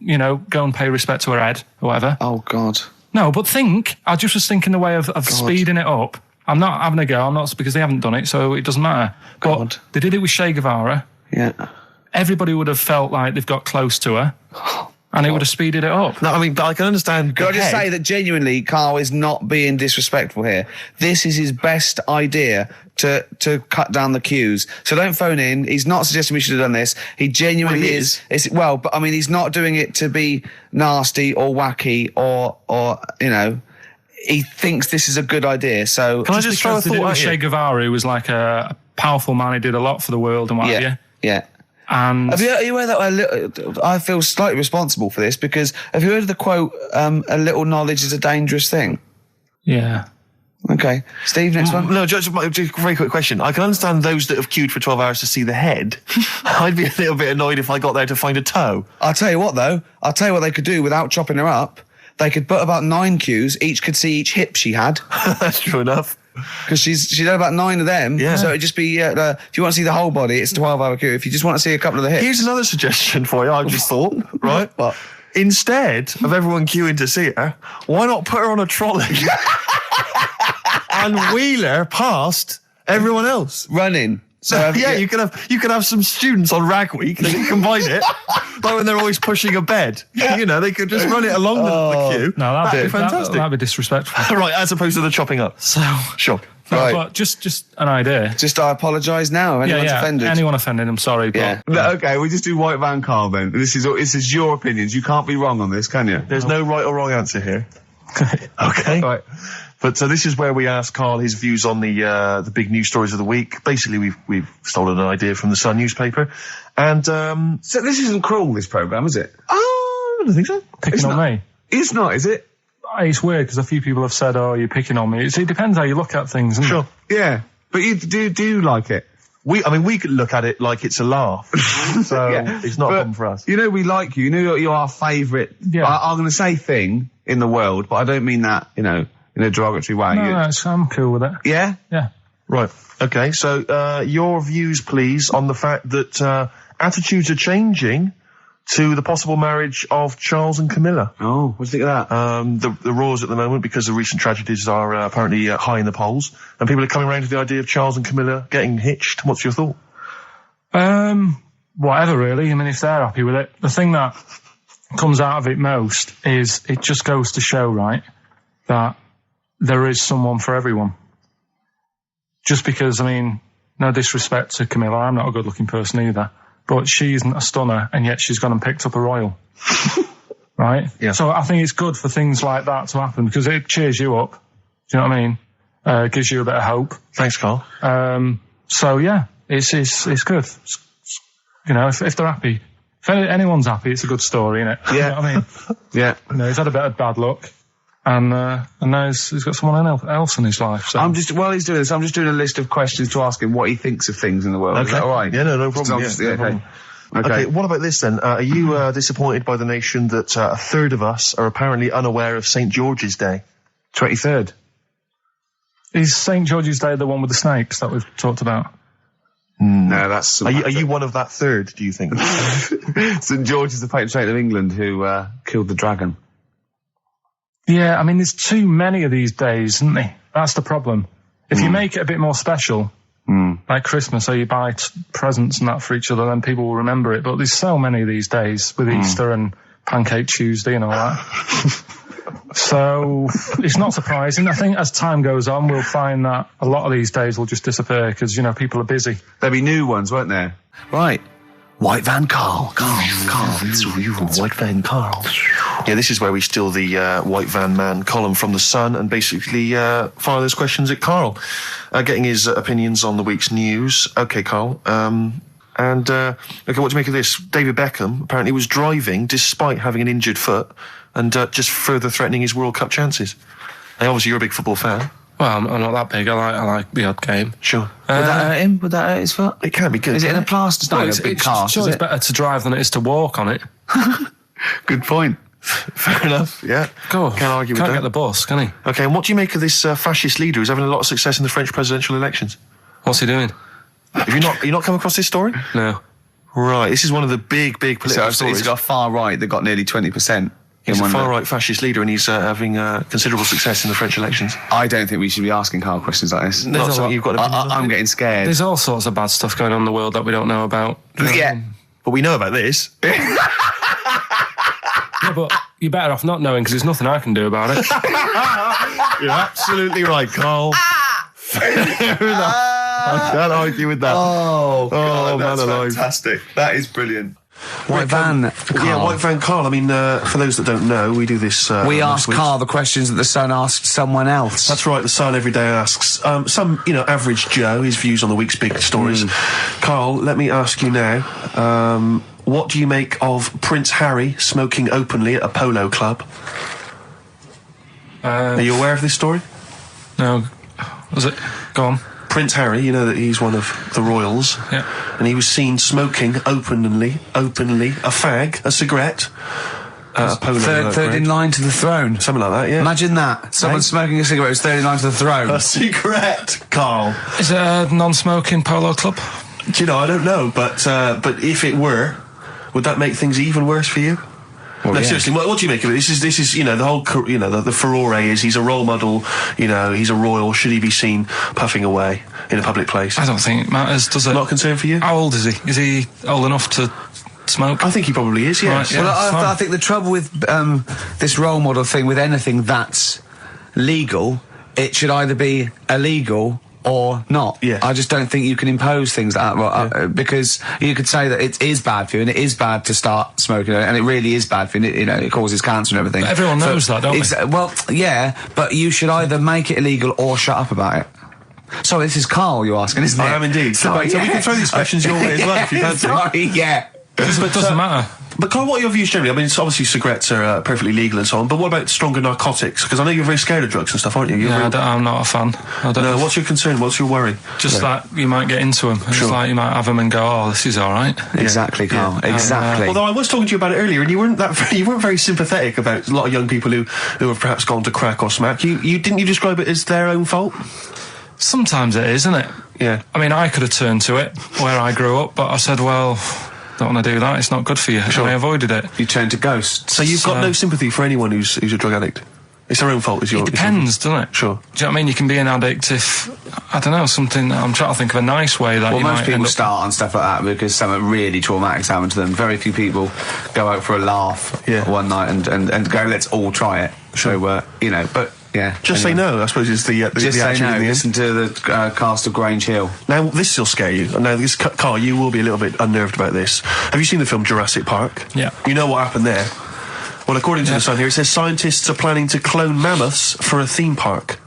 go and pay respect to her head or whatever. Oh, God. No, but I just was thinking the way of speeding it up. I'm not having a go. I'm not, because they haven't done it, so it doesn't matter. God. But they did it with Che Guevara. Yeah. Everybody would have felt like they've got close to her. And it would have speeded it up. No, I mean, but I can understand. Can I just say that genuinely, Karl is not being disrespectful here. This is his best idea to cut down the queues. So don't phone in. He's not suggesting we should have done this. He genuinely is. But I mean, he's not doing it to be nasty or wacky or he thinks this is a good idea. So can I just throw a thought at Che Guevara, who was like a powerful man, he did a lot for the world and what have you. Yeah. And have you heard that? I feel slightly responsible for this, because have you heard of the quote, a little knowledge is a dangerous thing? Yeah. Okay. Steve, next one? No, just a very quick question. I can understand those that have queued for 12 hours to see the head. I'd be a little bit annoyed if I got there to find a toe. I'll tell you what, though. I'll tell you what they could do without chopping her up. They could put about 9 queues. Each could see each hip she had. That's true enough. Because she's had about 9 of them. Yeah. So it'd just be, if you want to see the whole body, it's a 12-hour queue. If you just want to see a couple of the hips. Here's another suggestion for you, I've just thought, right? What? Instead of everyone queuing to see her, why not put her on a trolley and wheel her past everyone else? Running. So you could have some students on Rag Week. They can combine it, like when they're always pushing a bed. They could just run it along the queue. No, that'd be fantastic. That'd be disrespectful. Right, as opposed to the chopping up. So sure. No, right. But just an idea. Just I apologise now. Anyone's offended. Anyone offended, I'm sorry. But, Okay, we just do White Van Karl then. This is your opinions. You can't be wrong on this, can you? There's no right or wrong answer here. Okay. Right. But so this is where we ask Karl his views on the big news stories of the week. Basically, we've stolen an idea from the Sun newspaper, and so this isn't cruel, this programme, is it? Oh, I don't think so. Picking on me. It's not, is it? It's weird because a few people have said, "Oh, you're picking on me." It depends how you look at things, isn't it? Yeah, but you do like it. We could look at it like it's a laugh, so it's not a problem for us. We like you. You're our favourite. Yeah. I'm going to say thing in the world, but I don't mean that. In a derogatory way. No, I'm cool with it. Yeah? Yeah. Right. Okay, so your views, please, on the fact that attitudes are changing to the possible marriage of Charles and Camilla. Oh, what do you think of that? The roars at the moment, because the recent tragedies are apparently high in the polls, and people are coming around to the idea of Charles and Camilla getting hitched. What's your thought? Whatever, really. I mean, if they're happy with it. The thing that comes out of it most is it just goes to show, right, that there is someone for everyone. Just because, no disrespect to Camilla, I'm not a good-looking person either, but she isn't a stunner, and yet she's gone and picked up a royal. Right? Yeah. So I think it's good for things like that to happen, because it cheers you up. Do you know what I mean? Gives you a bit of hope. Thanks, Karl. So, yeah, it's good. If they're happy. If anyone's happy, it's a good story, isn't it? Yeah. You know what I mean? Yeah. He's had a bit of bad luck. And now he's got someone else in his life. So. While he's doing this, I'm just doing a list of questions to ask him what he thinks of things in the world. Okay. Is that all right? Yeah, no problem. No problem. Okay, what about this then? Are you disappointed by the nation that a third of us are apparently unaware of St. George's Day? 23rd. Is St. George's Day the one with the snakes that we've talked about? No, that's... Are you one of that third, do you think? St. George is the patron saint of England who killed the dragon. Yeah, there's too many of these days, isn't there? That's the problem. If you make it a bit more special, like Christmas, so you buy presents and that for each other, then people will remember it. But there's so many of these days with Easter and Pancake Tuesday and all that. So it's not surprising. I think as time goes on, we'll find that a lot of these days will just disappear because, people are busy. There'll be new ones, won't there? Right. White Van Karl. Karl. White Van Karl. Yeah, this is where we steal the White Van Man column from The Sun and basically fire those questions at Karl, getting his opinions on the week's news. OK, Karl. Okay, what do you make of this? David Beckham apparently was driving despite having an injured foot and just further threatening his World Cup chances. And obviously, you're a big football fan. Well, I'm not that big. I like the odd game. Sure. Would that hurt him? Would that hurt his foot? It can be good. Is it in a plaster? It's not in a big cast. Sure, it's better to drive than it is to walk on it. Good point. Fair enough, yeah. Go. Can't argue with that. Can't get the bus, can he? OK, and what do you make of this fascist leader who's having a lot of success in the French presidential elections? What's he doing? Have you not come across this story? No. Right, this is one of the big political stories. He's got a far right that got nearly 20%. He's a far-right fascist leader and he's having considerable success in the French elections. I don't think we should be asking Karl questions like this. Not something you've got to I'm getting scared. There's all sorts of bad stuff going on in the world that we don't know about. Yeah. But we know about this. Yeah, but you're better off not knowing because there's nothing I can do about it. You're absolutely right, Karl. Fair enough. I can't argue with that. Oh, God, that's alive. Fantastic. That is brilliant. White Van, Karl. Yeah, White Van Karl. I mean, for those that don't know, we do this. We ask Karl the questions that the Sun asked someone else. That's right. The Sun every day asks some, average Joe his views on the week's big stories. Karl, let me ask you now. What do you make of Prince Harry smoking openly at a polo club? Are you aware of this story? No. Was it? Go on. Prince Harry, you know that he's one of the royals. Yeah. And he was seen smoking openly, a fag, a cigarette, a polo. Third in line to the throne. Something like that, yeah. Imagine that. Someone smoking a cigarette who's third in line to the throne. A cigarette, Karl. Is it a non-smoking polo club? Do you know, I don't know, but if it were, would that make things even worse for you? Well, no, seriously, what do you make of it? This is the whole, the furore is he's a role model, he's a royal. Should he be seen puffing away in a public place? I don't think it matters, does it? Not a concern for you? How old is he? Is he old enough to smoke? I think he probably is, yes. Right, yeah. Well, I think the trouble with this role model thing, with anything that's legal, it should either be illegal or not. Yeah. I just don't think you can impose things like that, because you could say that it is bad for you and it is bad to start smoking and it really is bad for you, it causes cancer and everything. But everyone knows that, don't they? Well, yeah, but you should either make it illegal or shut up about it. So this is Karl you're asking, isn't it? I am indeed. So we can throw these questions your way as well if you fancy. Sorry, yeah. But it doesn't matter. But Karl, what are your views generally? I mean, it's obviously cigarettes are perfectly legal and so on, but what about stronger narcotics? Because I know you're very scared of drugs and stuff, aren't you? I'm not a fan. No, what's your concern? What's your worry? Just like you might get into them. It's like you might have them and go, oh, this is all right. Exactly, Karl. Exactly. Although I was talking to you about it earlier, and you weren't very sympathetic about a lot of young people who have perhaps gone to crack or smack. Didn't you describe it as their own fault? Sometimes it is, isn't it? Yeah. I mean, I could have turned to it where I grew up, but I said, well, don't want to do that. It's not good for you. Sure. I avoided it. You turned to ghosts. So you've got no sympathy for anyone who's a drug addict. It's their own fault. It depends, doesn't it? Sure. Do you know what I mean? You can be an addict if, I don't know, something. I'm trying to think of a nice way that. Well, most people start on stuff like that because something really traumatic's happened to them. Very few people go out for a laugh one night and go, let's all try it. Sure. So but. Yeah. Just say no, I suppose, is the just say no. Listen to the cast of Grange Hill. Now, this will scare you. Now, Karl, you will be a little bit unnerved about this. Have you seen the film Jurassic Park? Yeah. You know what happened there? Well, according to the Sun here, it says scientists are planning to clone mammoths for a theme park.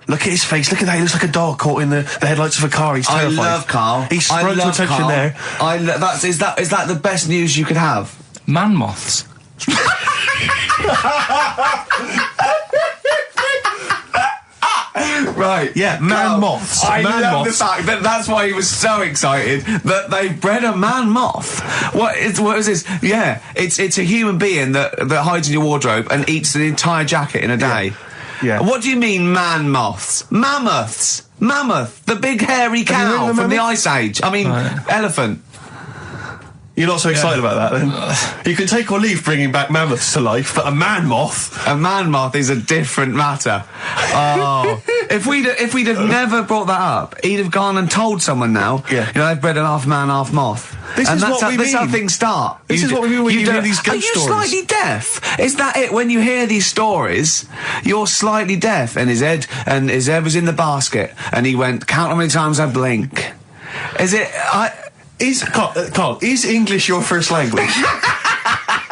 Look at his face. Look at that. He looks like a dog caught in the headlights of a car. He's terrified. I love Karl. He sprung to attention there. Is that the best news you could have? Man moths. Right, yeah, moths. I love the fact that that's why he was so excited that they bred a man moth. What is this? Yeah, it's a human being that hides in your wardrobe and eats the entire jacket in a day. Yeah. What do you mean, man moths? Mammoths. Mammoth, the big hairy cow from the Ice Age. I mean, elephant. You're not so excited about that, then? You can take or leave bringing back mammoths to life, but a man moth... A man moth is a different matter. Oh. If we'd have never brought that up, he'd have gone and told someone now, they've bred an half man, half moth. This is how things start. This is what we mean when you hear these ghost stories. Are you slightly deaf? Is that it? When you hear these stories, you're slightly deaf. And his head was in the basket, and he went, count how many times I blink. Is it... Karl, is English your first language?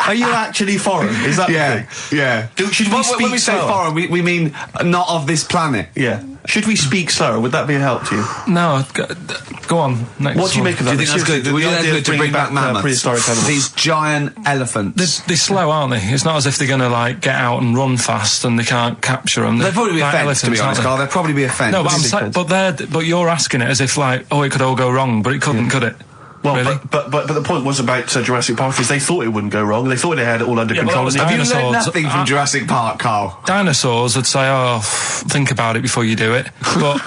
Are you actually foreign? Is that the thing? Yeah. Should we speak when we say foreign, we mean not of this planet. Yeah. Should we speak slower? Would that be a help to you? No, go on. Next what do you make of that? Do you think that's good? Would you think that's good to bring back mammoths? Prehistoric animals? These giant elephants. They're slow, aren't they? It's not as if they're going to, like, get out and run fast and they can't capture them. They'd probably be a fence, to be honest, Carl. They'd probably be a fence. No, but you're asking it as if, like, oh, it could all go wrong, but it couldn't, could it? Well, really? but the point was about Jurassic Park is they thought it wouldn't go wrong. They thought they had it all under control. Have you learned nothing from Jurassic Park, Carl? Dinosaurs would say, "Oh, think about it before you do it." But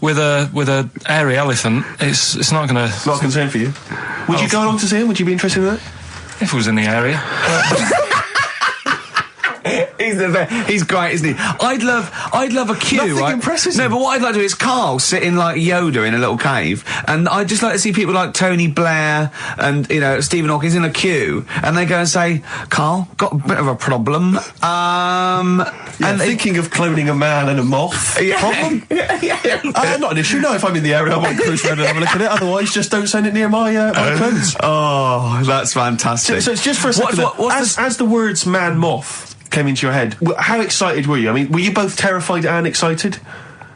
with a hairy elephant, it's not going to. Not a concern for you. Would you go along to see him? Would you be interested in that? If it was in the area. He's great, isn't he? I'd love a queue. Nothing right? impresses No, him. but what I'd like to do is Carl sitting like Yoda in a little cave, and I'd just like to see people like Tony Blair and Stephen Hawking in a queue, and they go and say, "Carl, got a bit of a problem." And thinking of cloning a man and a moth. Problem? Not an issue. No, if I'm in the area, I might cruise around and have a look at it. Otherwise, just don't send it near my clothes. Oh, that's fantastic. So it's just for a second. As the words "man moth" came into your head, how excited were you? I mean, were you both terrified and excited?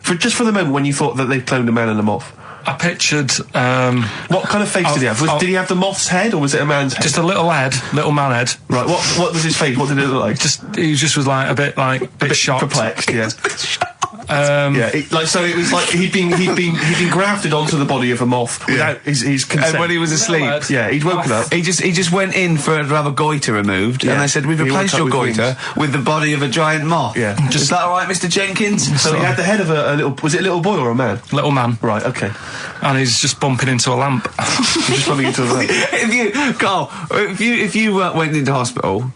For the moment when you thought that they'd cloned a man and a moth? I pictured... what kind of face did he have? Did he have the moth's head, or was it a man's head? Just a little man head. Right, what was his face? What did it look like? He just was like a bit shocked. Perplexed, yeah. So it was like he'd been grafted onto the body of a moth without his consent. And when he was asleep, he'd woken up. He just went in to have a goiter removed, and they said, "We've replaced your goiter with the body of a giant moth." Yeah, is that all right, Mr. Jenkins? So he had the head of a little. Was it a little boy or a man? Little man. Right. Okay. And he's just bumping into a lamp. He's just bumping into a lamp. If you went into hospital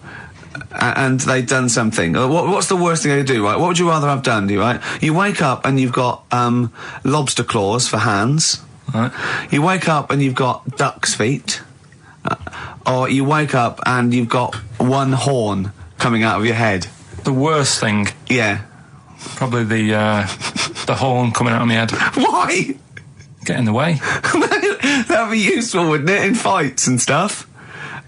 and they'd done something, what's the worst thing they do, right? What would you rather have done, right? You wake up and you've got lobster claws for hands. Right. You wake up and you've got duck's feet. Or you wake up and you've got one horn coming out of your head. The worst thing? Yeah. Probably the horn coming out of my head. Why? Get in the way. That'd be useful, wouldn't it, in fights and stuff?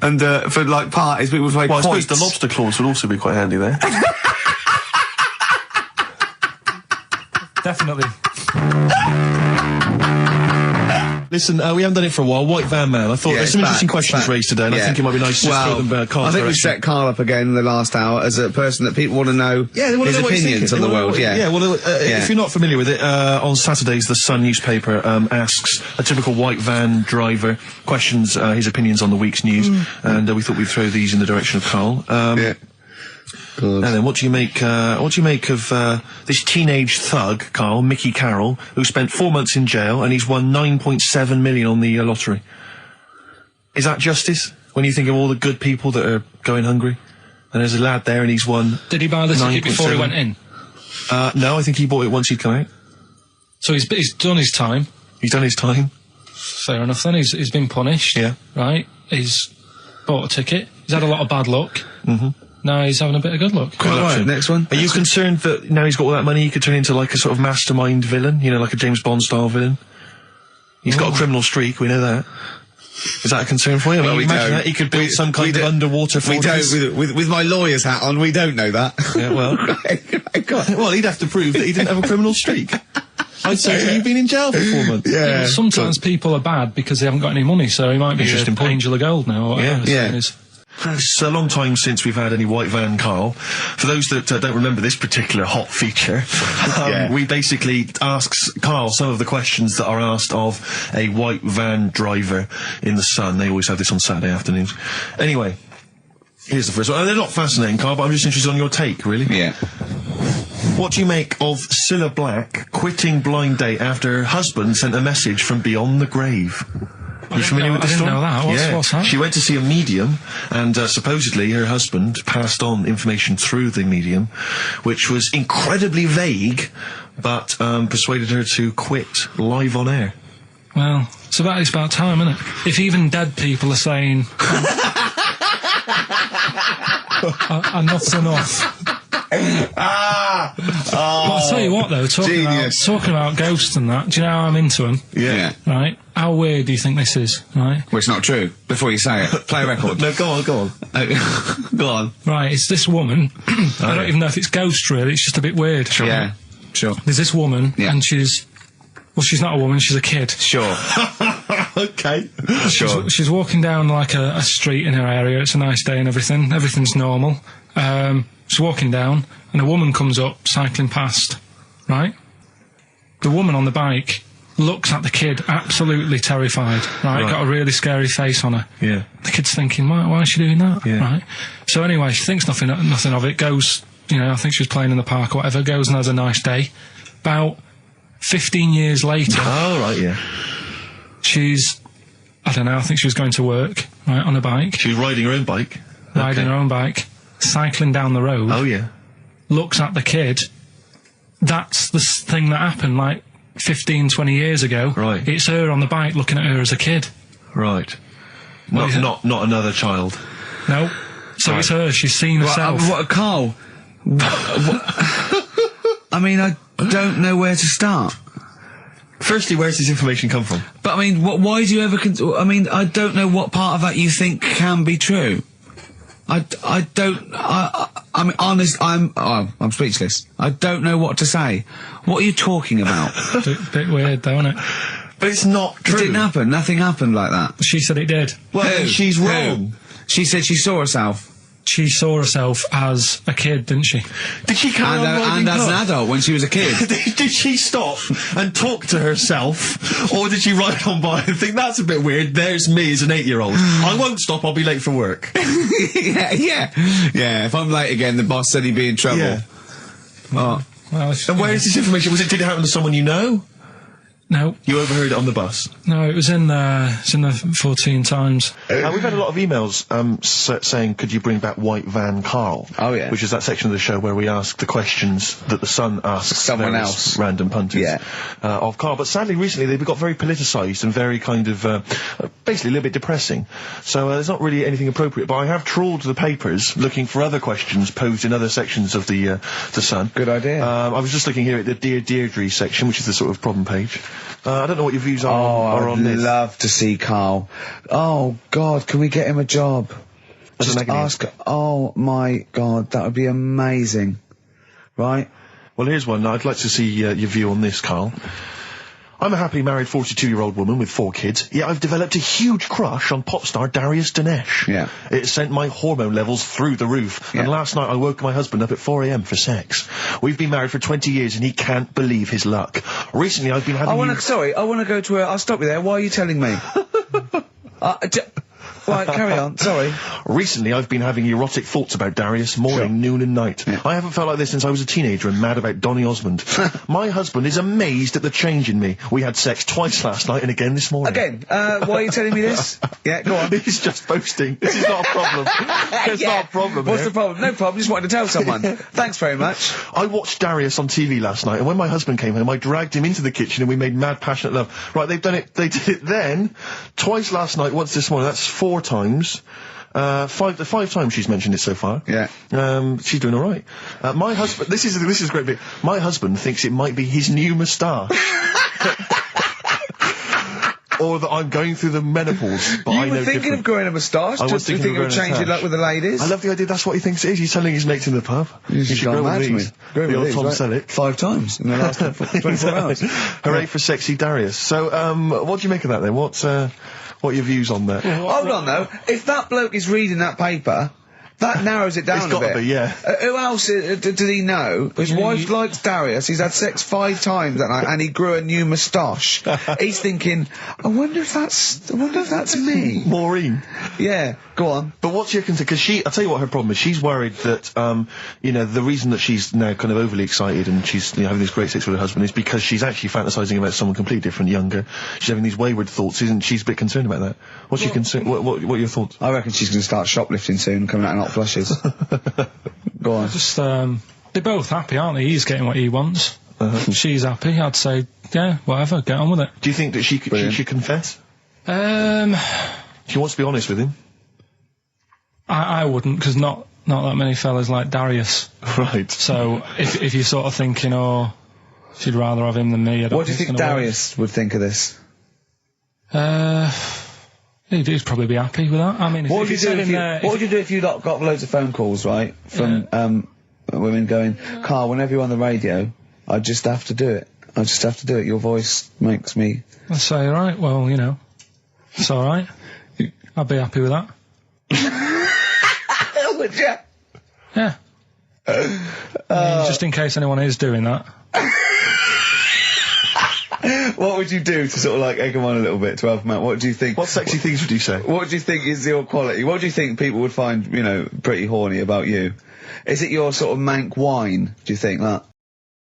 And for like parties, people would play I suppose the lobster claws would also be quite handy there. Definitely. Listen, we haven't done it for a while. White Van Man. I thought there's some interesting questions raised today, and I think it might be nice to just throw them Carl. I think we set Carl up again in the last hour as a person that people want to know his opinions on the world. If you're not familiar with it, on Saturdays the Sun newspaper asks a typical white van driver questions his opinions on the week's news, and we thought we'd throw these in the direction of Carl. And then what do you make of this teenage thug, Carl, Mickey Carroll, who spent 4 months in jail and he's won 9.7 million on the lottery? Is that justice? When you think of all the good people that are going hungry? And there's a lad there and he's won... Did he buy the ticket before he went in? No, I think he bought it once he'd come out. So he's done his time. He's done his time. Fair enough then. He's been punished. Yeah. Right? He's bought a ticket. He's had a lot of bad luck. Mm-hmm. Now he's having a bit of good luck. Right, next one. Are you concerned that now he's got all that money he could turn into like a sort of mastermind villain? You know, like a James Bond style villain? He's got a criminal streak, we know that. Is that a concern for you? I mean, imagine that he could build some kind of underwater fortress. With my lawyer's hat on, we don't know that. Yeah, well. Well, he'd have to prove that he didn't have a criminal streak. I'd say you've been in jail for 4 months. Yeah. Sometimes people are bad because they haven't got any money, so he might be an angel of gold now. Or whatever it is. It's a long time since we've had any white van, Carl. For those that don't remember this particular hot feature, we basically ask Carl some of the questions that are asked of a white van driver in the Sun. They always have this on Saturday afternoons. Anyway, here's the first one. They're not fascinating, Carl, but I'm just interested on your take, really. Yeah. What do you make of Cilla Black quitting Blind Date after her husband sent a message from beyond the grave? Are you familiar with this story? I didn't know that. What's that? She went to see a medium, and supposedly her husband passed on information through the medium, which was incredibly vague, but persuaded her to quit live on air. Well, it's about time, isn't it? If even dead people are saying, enough's enough. I'll tell you what, though, talking about ghosts and that, do you know how I'm into them? Yeah. Right? How weird do you think this is, right? Well, it's not true. Before you say it, play a record. No, go on. Go on. Right, it's this woman. I don't even know if it's ghost, really. It's just a bit weird. Sure. Yeah, sure. There's this woman, and she's not a woman, she's a kid. Sure. Okay. She's walking down, like, a street in her area. It's a nice day and everything. Everything's normal. She's walking down, and a woman comes up, cycling past, right? The woman on the bike looks at the kid, absolutely terrified, right? Got a really scary face on her. Yeah. The kid's thinking, why is she doing that? Yeah. Right? So anyway, she thinks nothing of it, goes, I think she was playing in the park or whatever, goes and has a nice day. About 15 years later... Oh, right, yeah. She's, I don't know, I think she was going to work, right, on a bike. She was riding her own bike? Riding her own bike, cycling down the road. Oh, yeah. Looks at the kid. That's the thing that happened, like, 15, 20 years ago. Right. It's her on the bike looking at her as a kid. Right. Not another child. No. So it's her. She's seen herself. Carl? I mean, I don't know where to start. Firstly, where's this information come from? But, I mean, why do you ever... I mean, I don't know what part of that you think can be true. I mean, honest, I'm speechless. I don't know what to say. What are you talking about? Bit weird, though, isn't it? But it's not true. It didn't happen. Nothing happened like that. She said it did. Well, she's wrong. She said she saw herself. She saw herself as a kid, didn't she? Did she carry on riding and as an adult when she was a kid. Did she stop and talk to herself, or did she ride on by and think, that's a bit weird, there's me as an 8-year-old. I won't stop, I'll be late for work. Yeah, if I'm late again, the boss said he'd be in trouble. Yeah. Well, and where is this information? Did it happen to someone you know? No. You overheard it on the bus? No, it was in the 14 Times. We've had a lot of emails saying, could you bring back White Van Karl? Oh, yeah. Which is that section of the show where we ask the questions that the Sun asks someone else, random punters of Karl. But sadly, recently, they've got very politicised and very kind of, basically a little bit depressing. So there's not really anything appropriate. But I have trawled the papers looking for other questions posed in other sections of the Sun. Good idea. I was just looking here at the Dear Deirdre section, which is the sort of problem page. I don't know what your views are on this. I'd love to see Karl. Oh, God, can we get him a job? Just ask... Oh, my God, that would be amazing. Right? Well, here's one. I'd like to see your view on this, Karl. I'm a happily married 42-year-old woman with 4 kids, yet I've developed a huge crush on pop star Darius Dinesh. Yeah. It sent my hormone levels through the roof, and last night I woke my husband up at 4 a.m. for sex. We've been married for 20 years and he can't believe his luck. Recently I've been having... I want to go to I'll stop you there. Why are you telling me? Right, carry on, sorry. Recently I've been having erotic thoughts about Darius morning, noon and night. Yeah. I haven't felt like this since I was a teenager and mad about Donny Osmond. My husband is amazed at the change in me. We had sex twice last night and again this morning. Again? Why are you telling me this? Yeah, go on. He's just boasting. This is not a problem. It's not a problem. What's the problem? No problem, just wanted to tell someone. Thanks very much. I watched Darius on TV last night, and when my husband came home, I dragged him into the kitchen and we made mad, passionate love. Right, they did it then, twice last night, once this morning. That's 4 times. 5 times she's mentioned it so far. Yeah. She's doing all right. My husband... This is a great bit. My husband thinks it might be his new moustache. Or that I'm going through the menopause, but I know You were thinking of growing a moustache? I was thinking of changing luck with the ladies? I love the idea. That's what he thinks it is. He's telling his mates in the pub. You should go mad to me. The old Tom Selleck. 5 times in the last 24 hours. Hooray for sexy Darius. So, what do you make of that then? What are your views on that? Hold on though. If that bloke is reading that paper, that narrows it down a bit. It's got to be, yeah. Who else did he know? His wife likes Darius. He's had sex 5 times that night, and he grew a new moustache. He's thinking, I wonder if that's me. Maureen. Yeah, go on. But what's your concern? Because I'll tell you what her problem is. She's worried that, the reason that she's now kind of overly excited and she's having this great sex with her husband is because she's actually fantasizing about someone completely different, younger. She's having these wayward thoughts, isn't she? She's a bit concerned about that. What's your concern? What are your thoughts? I reckon she's going to start shoplifting soon, coming out in hot flushes. Go on. Just, they're both happy, aren't they? He's getting what he wants. She's happy. I'd say, yeah, whatever, get on with it. Do you think that she should confess? She wants to be honest with him. I wouldn't, because not not that many fellas like Darius. Right. So if you're sort of thinking, oh, she'd rather have him than me. What do you think Darius would think of this? He'd probably be happy with that. I mean, what would you do if you got loads of phone calls, right, from women going, Karl, whenever you're on the radio, I just have to do it. I just have to do it. Your voice makes me... I say, right, well, you know, it's all right. I'd be happy with that. Would you? Yeah. I mean, just in case anyone is doing that. What would you do to sort of like egg them on a little bit to help them out? What do you think? What sexy things would you say? What do you think is your quality? What do you think people would find, you know, pretty horny about you? Is it your sort of mank wine? Do you think that?